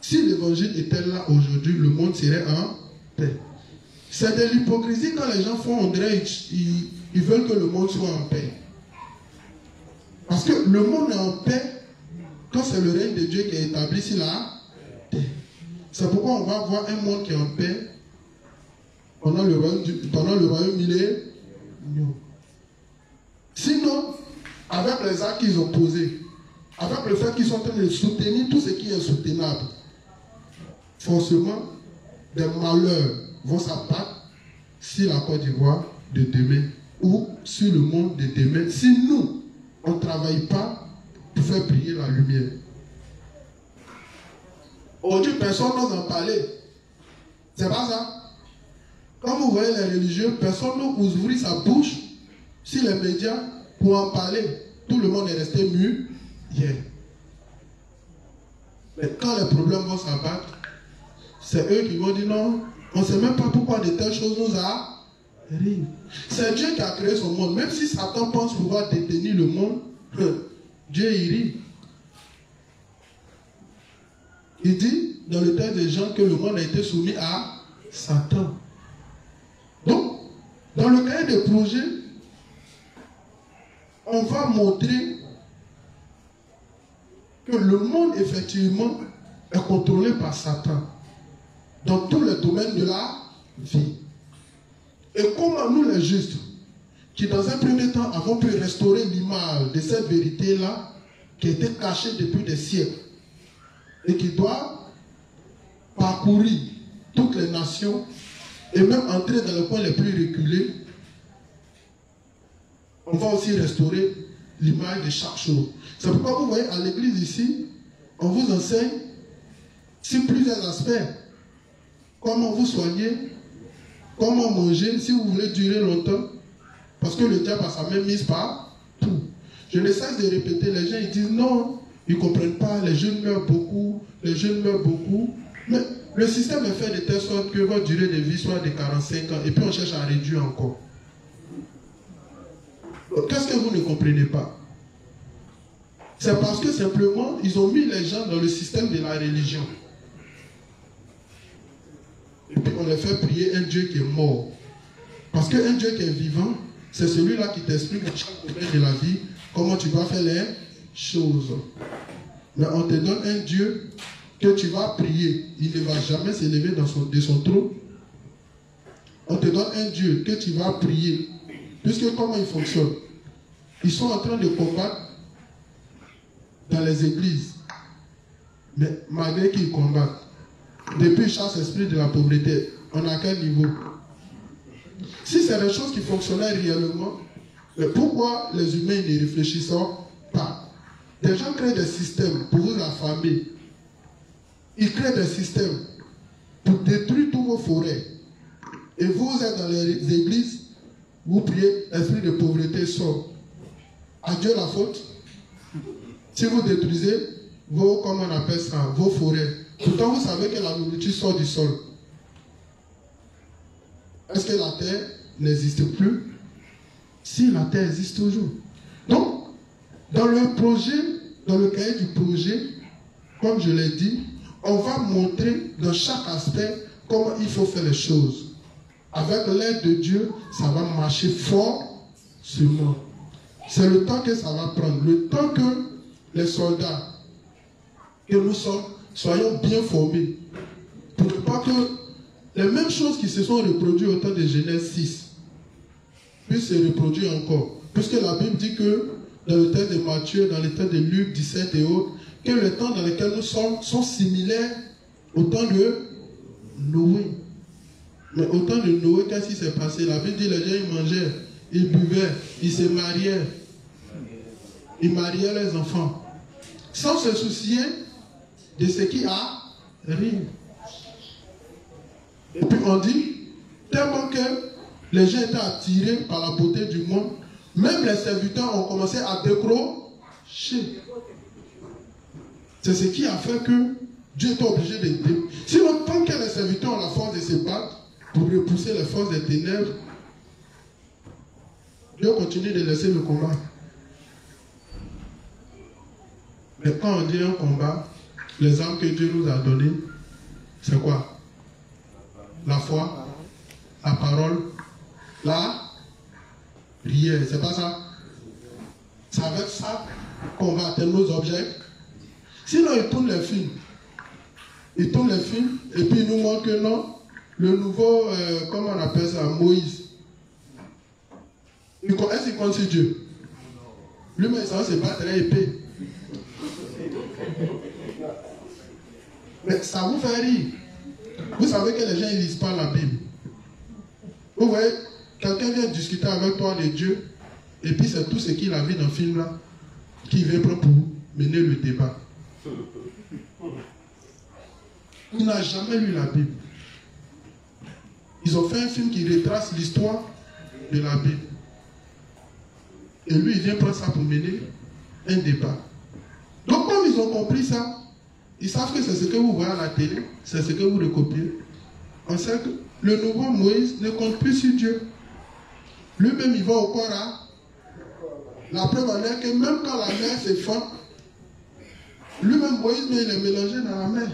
si l'évangile était là aujourd'hui, le monde serait en paix. C'est de l'hypocrisie quand les gens font, on dirait, ils veulent que le monde soit en paix. Parce que le monde est en paix quand c'est le règne de Dieu qui est établi sur la terre. C'est pourquoi on va voir un monde qui est en paix pendant le royaume millénaire. Sinon, avec les actes qu'ils ont posés, avec le fait qu'ils sont en train de soutenir tout ce qui est soutenable, forcément, des malheurs vont s'abattre sur la Côte d'Ivoire de demain ou sur le monde de demain. Si nous, on ne travaille pas pour faire briller la lumière. Aujourd'hui, personne n'ose en parler. C'est pas ça. Quand vous voyez les religieux, personne n'ose ouvrir sa bouche sur les médias pour en parler. Tout le monde est resté muet hier. Mais quand les problèmes vont s'abattre, c'est eux qui vont dire non, on ne sait même pas pourquoi de telles choses nous arrivent. C'est Dieu qui a créé son monde. Même si Satan pense pouvoir détenir le monde, Dieu y rit. Il dit dans le texte des gens que le monde a été soumis à Satan. Donc, dans le cahier des projets, on va montrer que le monde, effectivement, est contrôlé par Satan dans tous les domaines de la vie. Et comment nous, les justes, qui dans un premier temps avons pu restaurer l'image de cette vérité-là, qui a été cachée depuis des siècles, et qui doit parcourir toutes les nations, et même entrer dans les coins les plus reculés, on va aussi restaurer l'image de chaque chose. C'est pourquoi vous voyez à l'église ici, on vous enseigne sur plusieurs aspects. Comment vous soigner, comment manger, si vous voulez durer longtemps. Parce que le diable a sa main mise partout. Je ne cesse de répéter, les gens ils disent non, ils ne comprennent pas, les jeunes meurent beaucoup, les jeunes meurent beaucoup. Mais le système est fait de telle sorte que votre durée de vie soit de 45 ans et puis on cherche à réduire encore. Qu'est-ce que vous ne comprenez pas? C'est parce que simplement, ils ont mis les gens dans le système de la religion. Et puis on les fait prier un Dieu qui est mort. Parce qu'un Dieu qui est vivant, c'est celui-là qui t'explique à chaque domaine de la vie comment tu vas faire les choses. Mais on te donne un Dieu que tu vas prier. Il ne va jamais s'élever de son trône. On te donne un Dieu que tu vas prier. Puisque comment il fonctionne? Ils sont en train de combattre dans les églises. Mais malgré qu'ils combattent, depuis chasse esprit de la pauvreté, on a quel niveau? Si c'est des choses qui fonctionnaient réellement, mais pourquoi les humains ne réfléchissent pas? Des gens créent des systèmes pour vous affamer. Ils créent des systèmes pour détruire toutes vos forêts. Et vous êtes dans les églises, vous priez, esprit de pauvreté sort. à Dieu la faute. Si vous détruisez vos, comment on appelle ça, vos forêts, pourtant vous savez que la nourriture sort du sol. Est-ce que la terre n'existe plus? Si, la terre existe toujours. Donc, dans le projet, dans le cahier du projet, comme je l'ai dit, on va montrer dans chaque aspect comment il faut faire les choses. Avec l'aide de Dieu, ça va marcher fort sur moi. C'est le temps que ça va prendre. Le temps que les soldats, que nous sommes, soyons bien formés. Pour ne pas que les mêmes choses qui se sont reproduites au temps de Genèse 6 puissent se reproduire encore. Puisque la Bible dit que dans le texte de Matthieu, dans le texte de Luc 17 et autres, que les temps dans lesquels nous sommes sont similaires au temps de Noé. Mais au temps de Noé, qu'est-ce qui s'est passé? La Bible dit que les gens ils mangeaient, ils buvaient, ils se mariaient. Ils mariaient les enfants. Sans se soucier de ce qui arrive. Et puis on dit, tellement que les gens étaient attirés par la beauté du monde, même les serviteurs ont commencé à décrocher. C'est ce qui a fait que Dieu était obligé de... Sinon, tant que les serviteurs ont la force de se battre pour repousser les forces des ténèbres, Dieu continue de laisser le combat. Mais quand on dit un combat, les armes que Dieu nous a données, c'est quoi? La foi, la parole, la prière. C'est pas ça? C'est avec ça qu'on va atteindre nos objets. Sinon, ils tournent les films. Ils tournent les films et puis ils nous montrent que non, le nouveau, comment on appelle ça, Moïse. Est-ce qu'il compte sur Dieu? Lui-même, ça se battre très épais. Mais ça vous fait rire. Vous savez que les gens ne lisent pas la Bible. Vous voyez, quelqu'un vient discuter avec toi de Dieu, et puis c'est tout ce qu'il a vu dans le film là, qui vient prendre pour mener le débat. Il n'a jamais lu la Bible. Ils ont fait un film qui retrace l'histoire de la Bible. Et lui, il vient prendre ça pour mener un débat. Donc, comme ils ont compris ça, ils savent que c'est ce que vous voyez à la télé, c'est ce que vous recopiez. On sait que le nouveau Moïse ne compte plus sur Dieu. Lui-même, il va au Korah. La preuve en est que même quand la mer se fend, lui-même, Moïse, mais il est mélangé dans la mer.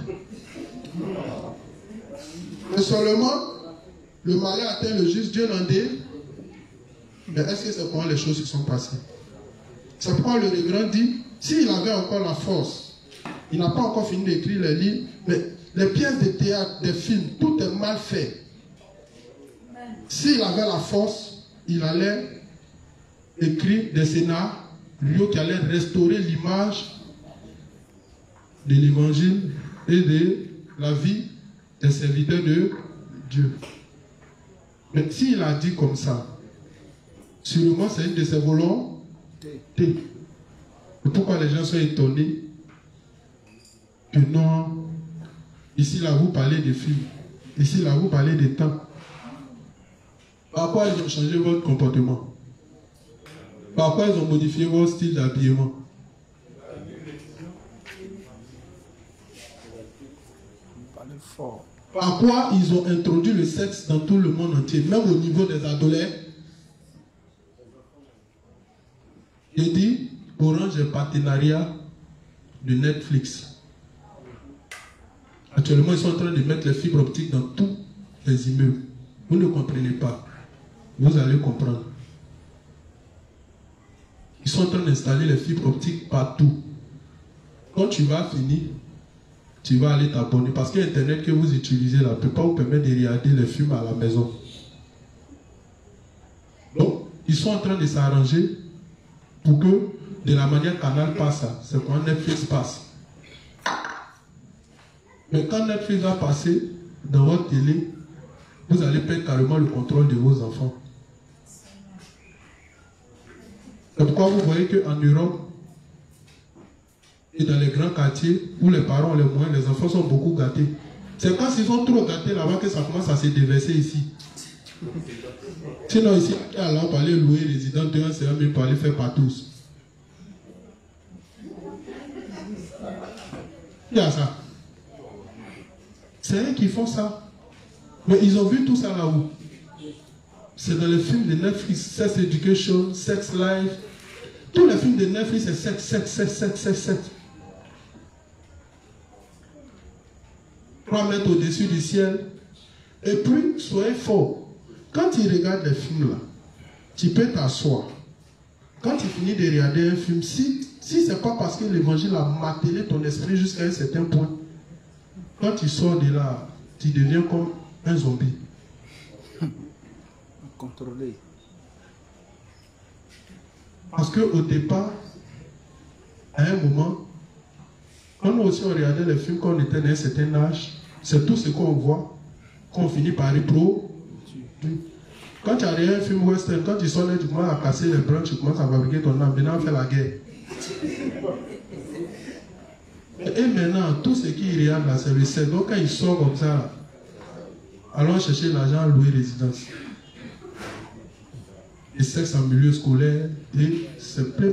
Mais seulement, le malheur atteint le juste, Dieu n'en dit. Mais est-ce que c'est comment les choses se sont passées? C'est pourquoi le révérend dit, s'il avait encore la force, il n'a pas encore fini d'écrire les livres, mais les pièces de théâtre, des films, tout est mal fait. S'il avait la force, il allait écrire des scénarios qui allaient restaurer l'image de l'évangile et de la vie des serviteurs de Dieu. Mais s'il a dit comme ça, sûrement c'est une de ses volontés. Et pourquoi les gens sont étonnés que non, ici là vous parlez de films, ici là vous parlez de temps. Par quoi ils ont changé votre comportement? Par quoi ils ont modifié votre style d'habillement? Par quoi ils ont introduit le sexe dans tout le monde entier, même au niveau des adolescents? Il dit, Orange est partenariat de Netflix. Actuellement, ils sont en train de mettre les fibres optiques dans tous les immeubles. Vous ne comprenez pas. Vous allez comprendre. Ils sont en train d'installer les fibres optiques partout. Quand tu vas finir, tu vas aller t'abonner. Parce que Internet que vous utilisez là ne peut pas vous permettre de regarder les films à la maison. Donc, ils sont en train de s'arranger pour que de la manière Canal passe, c'est quand Netflix passe. Mais quand Netflix va passer dans votre télé, vous allez perdre carrément le contrôle de vos enfants. C'est pourquoi vous voyez qu'en Europe et dans les grands quartiers où les parents ont les moyens, les enfants sont beaucoup gâtés. C'est quand ils sont trop gâtés là-bas que ça commence à se déverser ici. Sinon ici, on peut aller louer résident de un, c'est même pour aller faire partout. Il y a ça. C'est eux qui font ça. Mais ils ont vu tout ça là-haut. C'est dans les films de Netflix, Sex Education, Sex Life. Tous les films de Netflix, c'est sexe. 3 mètres au-dessus du ciel. Et puis, soyez fort. Quand tu regardes les films là, tu peux t'asseoir. Quand tu finis de regarder un film, si ce n'est pas parce que l'évangile a martelé ton esprit jusqu'à un certain point, quand tu sors de là, tu deviens comme un zombie. Contrôlé. Parce qu'au départ, à un moment, quand nous aussi on regardait les films quand on était d'un certain âge, c'est tout ce qu'on voit, qu'on finit par reproduire. Quand tu as regardé un film western, quand tu sors là, tu commences à casser les bras, tu commences à fabriquer ton âme, maintenant on fait la guerre. Et maintenant, tout ce qu'ils regardent là, c'est le sexe. Donc quand ils sortent comme ça, là, allons chercher l'argent à louer résidence. Le sexe en milieu scolaire, et c'est plein.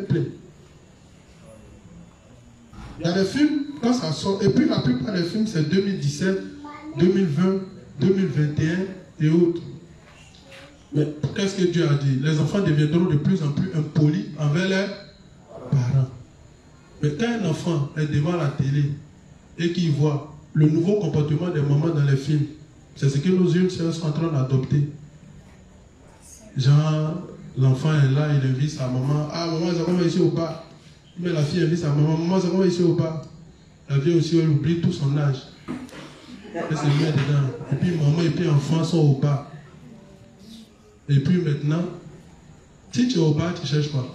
Il y a des films, quand ça sort, et puis la plupart des films, c'est 2017, 2020, 2021 et autres. Mais qu'est-ce que Dieu a dit? Les enfants deviendront de plus en plus impolis envers leurs parents. Mais quand un enfant est devant la télé et qu'il voit le nouveau comportement des mamans dans les films, c'est ce que nos jeunes sœurs sont en train d'adopter. Genre, l'enfant est là, il invite sa maman. Ah, maman, c'est comment ici au bar? Mais la fille invite sa maman. Maman, c'est comment ici au bar? La fille aussi, elle oublie tout son âge. Elle se met dedans. Et puis maman et puis enfant sont au bar. Et puis maintenant, si tu es au bar, tu ne cherches pas.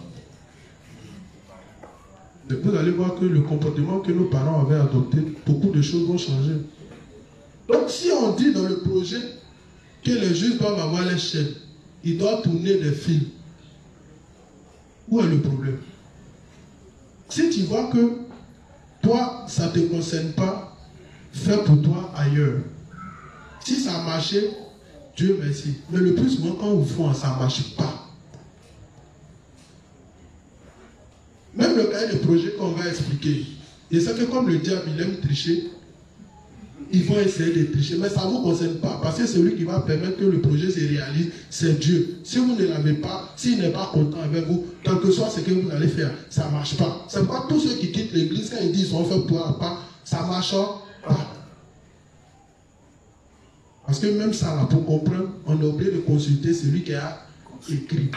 Et vous allez voir que le comportement que nos parents avaient adopté, beaucoup de choses vont changer. Donc si on dit dans le projet que les juifs doivent avoir les chaînes, ils doivent tourner des films, où est le problème? Si tu vois que toi, ça ne te concerne pas, fais pour toi ailleurs. Si ça a marché, Dieu merci. Mais le plus souvent, quand vous faites, ça ne marche pas. Même le cahier de projet qu'on va expliquer, et c'est que comme le diable, il aime tricher, ils vont essayer de tricher, mais ça ne vous concerne pas, parce que celui qui va permettre que le projet se réalise, c'est Dieu. Si vous ne l'avez pas, s'il n'est pas content avec vous, quel que soit ce que vous allez faire, ça ne marche pas. Ce n'est pas tous ceux qui quittent l'église, quand ils disent qu'ils sont faits pour un pas, ça ne marche pas. Parce que même ça, là, pour comprendre, on a oublié de consulter celui qui a écrit.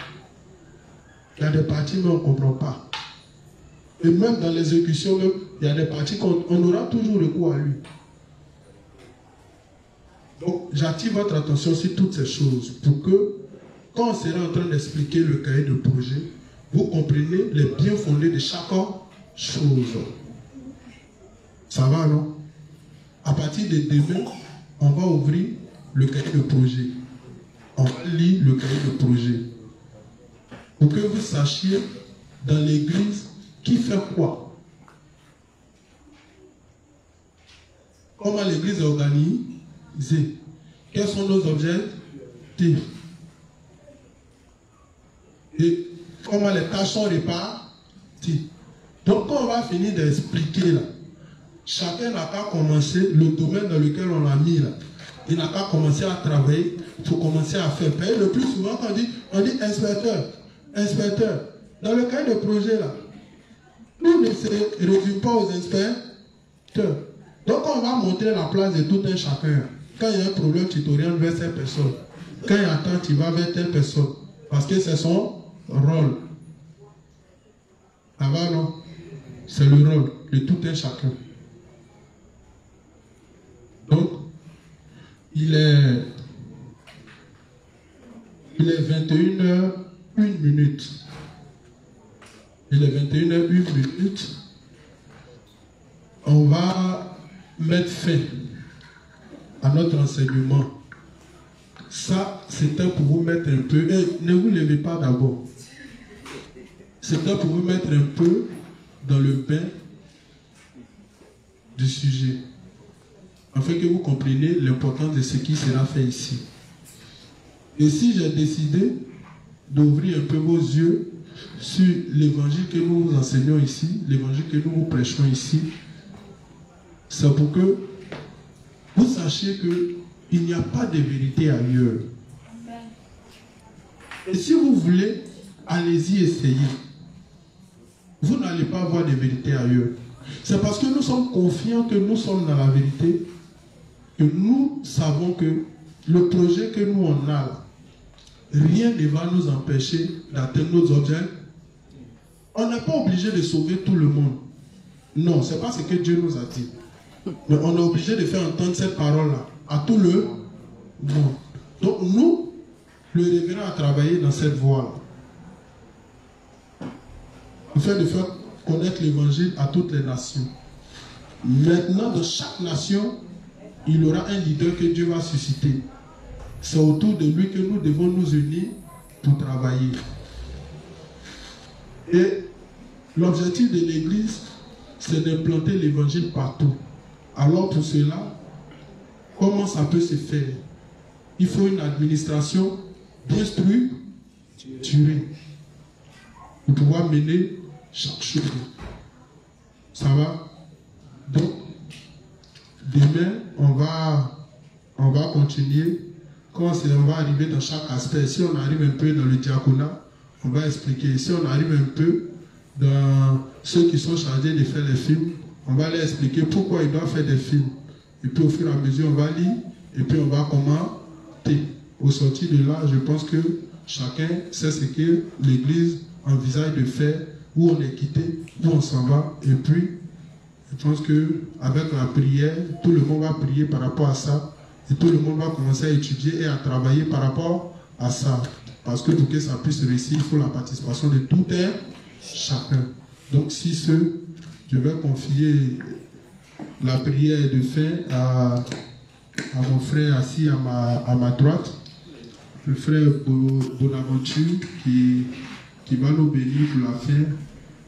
Il y a des parties, mais on ne comprend pas. Et même dans l'exécution, il y a des parties qu'on aura toujours recours à lui. Donc, j'attire votre attention sur toutes ces choses pour que, quand on sera en train d'expliquer le cahier de projet, vous compreniez les bien fondés de chaque chose. Ça va, non? À partir de demain, on va ouvrir le cahier de projet. On va lire le cahier de projet. Pour que vous sachiez dans l'église qui fait quoi. Comment l'église est organisée. Quels sont nos objectifs. Et comment les tâches sont réparties. Donc quand on va finir d'expliquer là, chacun n'a qu'à commencer le domaine dans lequel on l'a mis là. Il n'a qu'à commencer à travailler, il faut commencer à faire. Et le plus souvent quand on dit inspecteur. Dans le cas de projet là, nous ne se résume pas aux inspecteurs. Donc on va montrer la place de tout un chacun. Quand il y a un problème, tu t'orientes vers cette personne. Quand il y a temps, tu vas vers telle personne. Parce que c'est son rôle. Ça va, non? C'est le rôle de tout un chacun. Donc, il est 21h01. Il est 21h01. On va mettre fin à notre enseignement. Ça, c'était pour vous mettre un peu. Ne vous levez pas d'abord. C'était pour vous mettre un peu dans le bain du sujet. Afin que vous compreniez l'importance de ce qui sera fait ici. Et si j'ai décidé d'ouvrir un peu vos yeux sur l'évangile que nous enseignons ici, l'évangile que nous prêchons ici, c'est pour que vous sachiez qu'il n'y a pas de vérité ailleurs. Et si vous voulez, allez-y essayer. Vous n'allez pas avoir de vérité ailleurs. C'est parce que nous sommes confiants que nous sommes dans la vérité, que nous savons que le projet que nous on a là, rien ne va nous empêcher d'atteindre nos objets. On n'est pas obligé de sauver tout le monde. Non, ce n'est pas ce que Dieu nous a dit. Mais on est obligé de faire entendre cette parole-là à tout le monde. Donc nous, le révérend a travaillé dans cette voie-là. Afin de faire connaître l'évangile à toutes les nations. Maintenant, dans chaque nation, il y aura un leader que Dieu va susciter. C'est autour de lui que nous devons nous unir pour travailler. Et l'objectif de l'Église, c'est d'implanter l'évangile partout. Alors pour cela, comment ça peut se faire? Il faut une administration bien structurée pour pouvoir mener chaque chose. Ça va? Donc, demain, on va continuer. Quand on va arriver dans chaque aspect, si on arrive un peu dans le diaconat, on va expliquer. Si on arrive un peu dans ceux qui sont chargés de faire les films, on va leur expliquer pourquoi ils doivent faire des films. Et puis au fur et à mesure, on va lire et puis on va commenter. Au sortir de là, je pense que chacun sait ce que l'Église envisage de faire, où on est quitté, où on s'en va. Et puis, je pense qu'avec la prière, tout le monde va prier par rapport à ça. Et tout le monde va commencer à étudier et à travailler par rapport à ça. Parce que pour que ça puisse réussir, il faut la participation de tout un chacun. Donc si je vais confier la prière de fin à mon frère assis à ma droite, le frère Bonaventure qui va nous bénir pour la fin.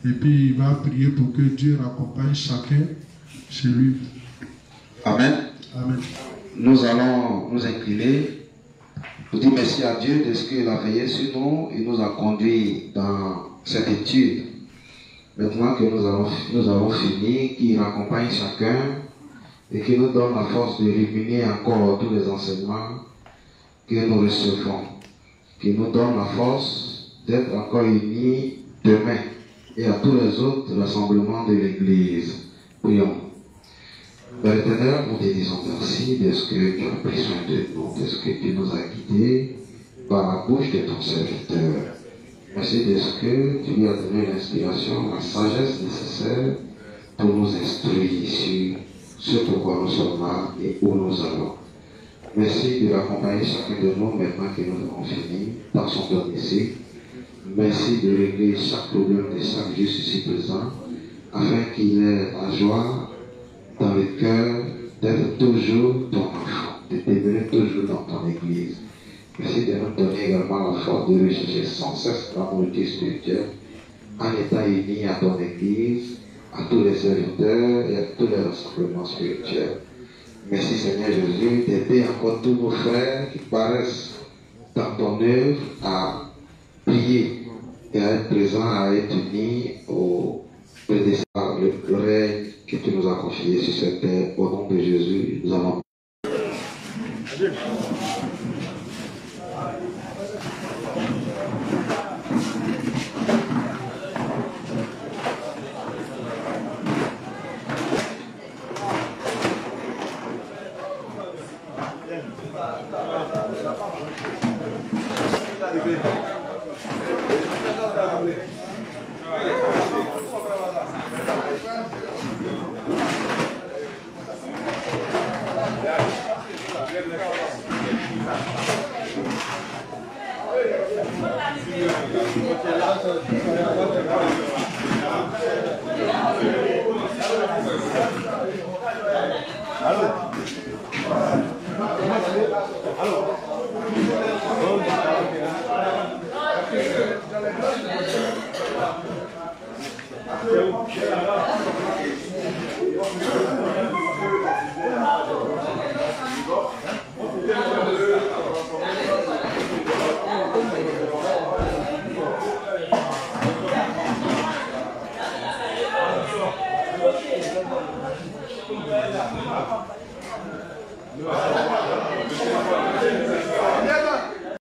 Et puis il va prier pour que Dieu accompagne chacun chez lui. Amen. Amen. Nous allons nous incliner pour dire merci à Dieu de ce qu'il a veillé sur nous et nous a conduits dans cette étude. Maintenant que nous avons fini, qu'il accompagne chacun et qu'il nous donne la force de ruminer encore tous les enseignements que nous recevons. Qu'il nous donne la force d'être encore unis demain et à tous les autres rassemblements de l'Église. Prions. Père éternel, nous te disons merci de ce que tu as pris soin de nous, de ce que tu nous as guidés par la bouche de ton serviteur. Merci de ce que tu lui as donné l'inspiration, la sagesse nécessaire pour nous instruire sur ce pourquoi nous sommes là et où nous allons. Merci de l'accompagner chacun de nous maintenant que nous avons fini dans son domicile. Merci de régler chaque problème de chaque juste ici présent afin qu'il ait la joie dans le cœur d'être toujours ton enfant, de demeurer toujours dans ton église. Merci de nous donner également la force de rechercher sans cesse la nourriture spirituelle en étant unis à ton église, à tous les serviteurs et à tous les rassemblements spirituels. Merci Seigneur Jésus d'aider encore tous nos frères qui paraissent dans ton œuvre à prier et à être présents, à être unis au prédestinat, le règne que tu nous as confié sur cette terre. Au nom de Jésus, nous allons. Nous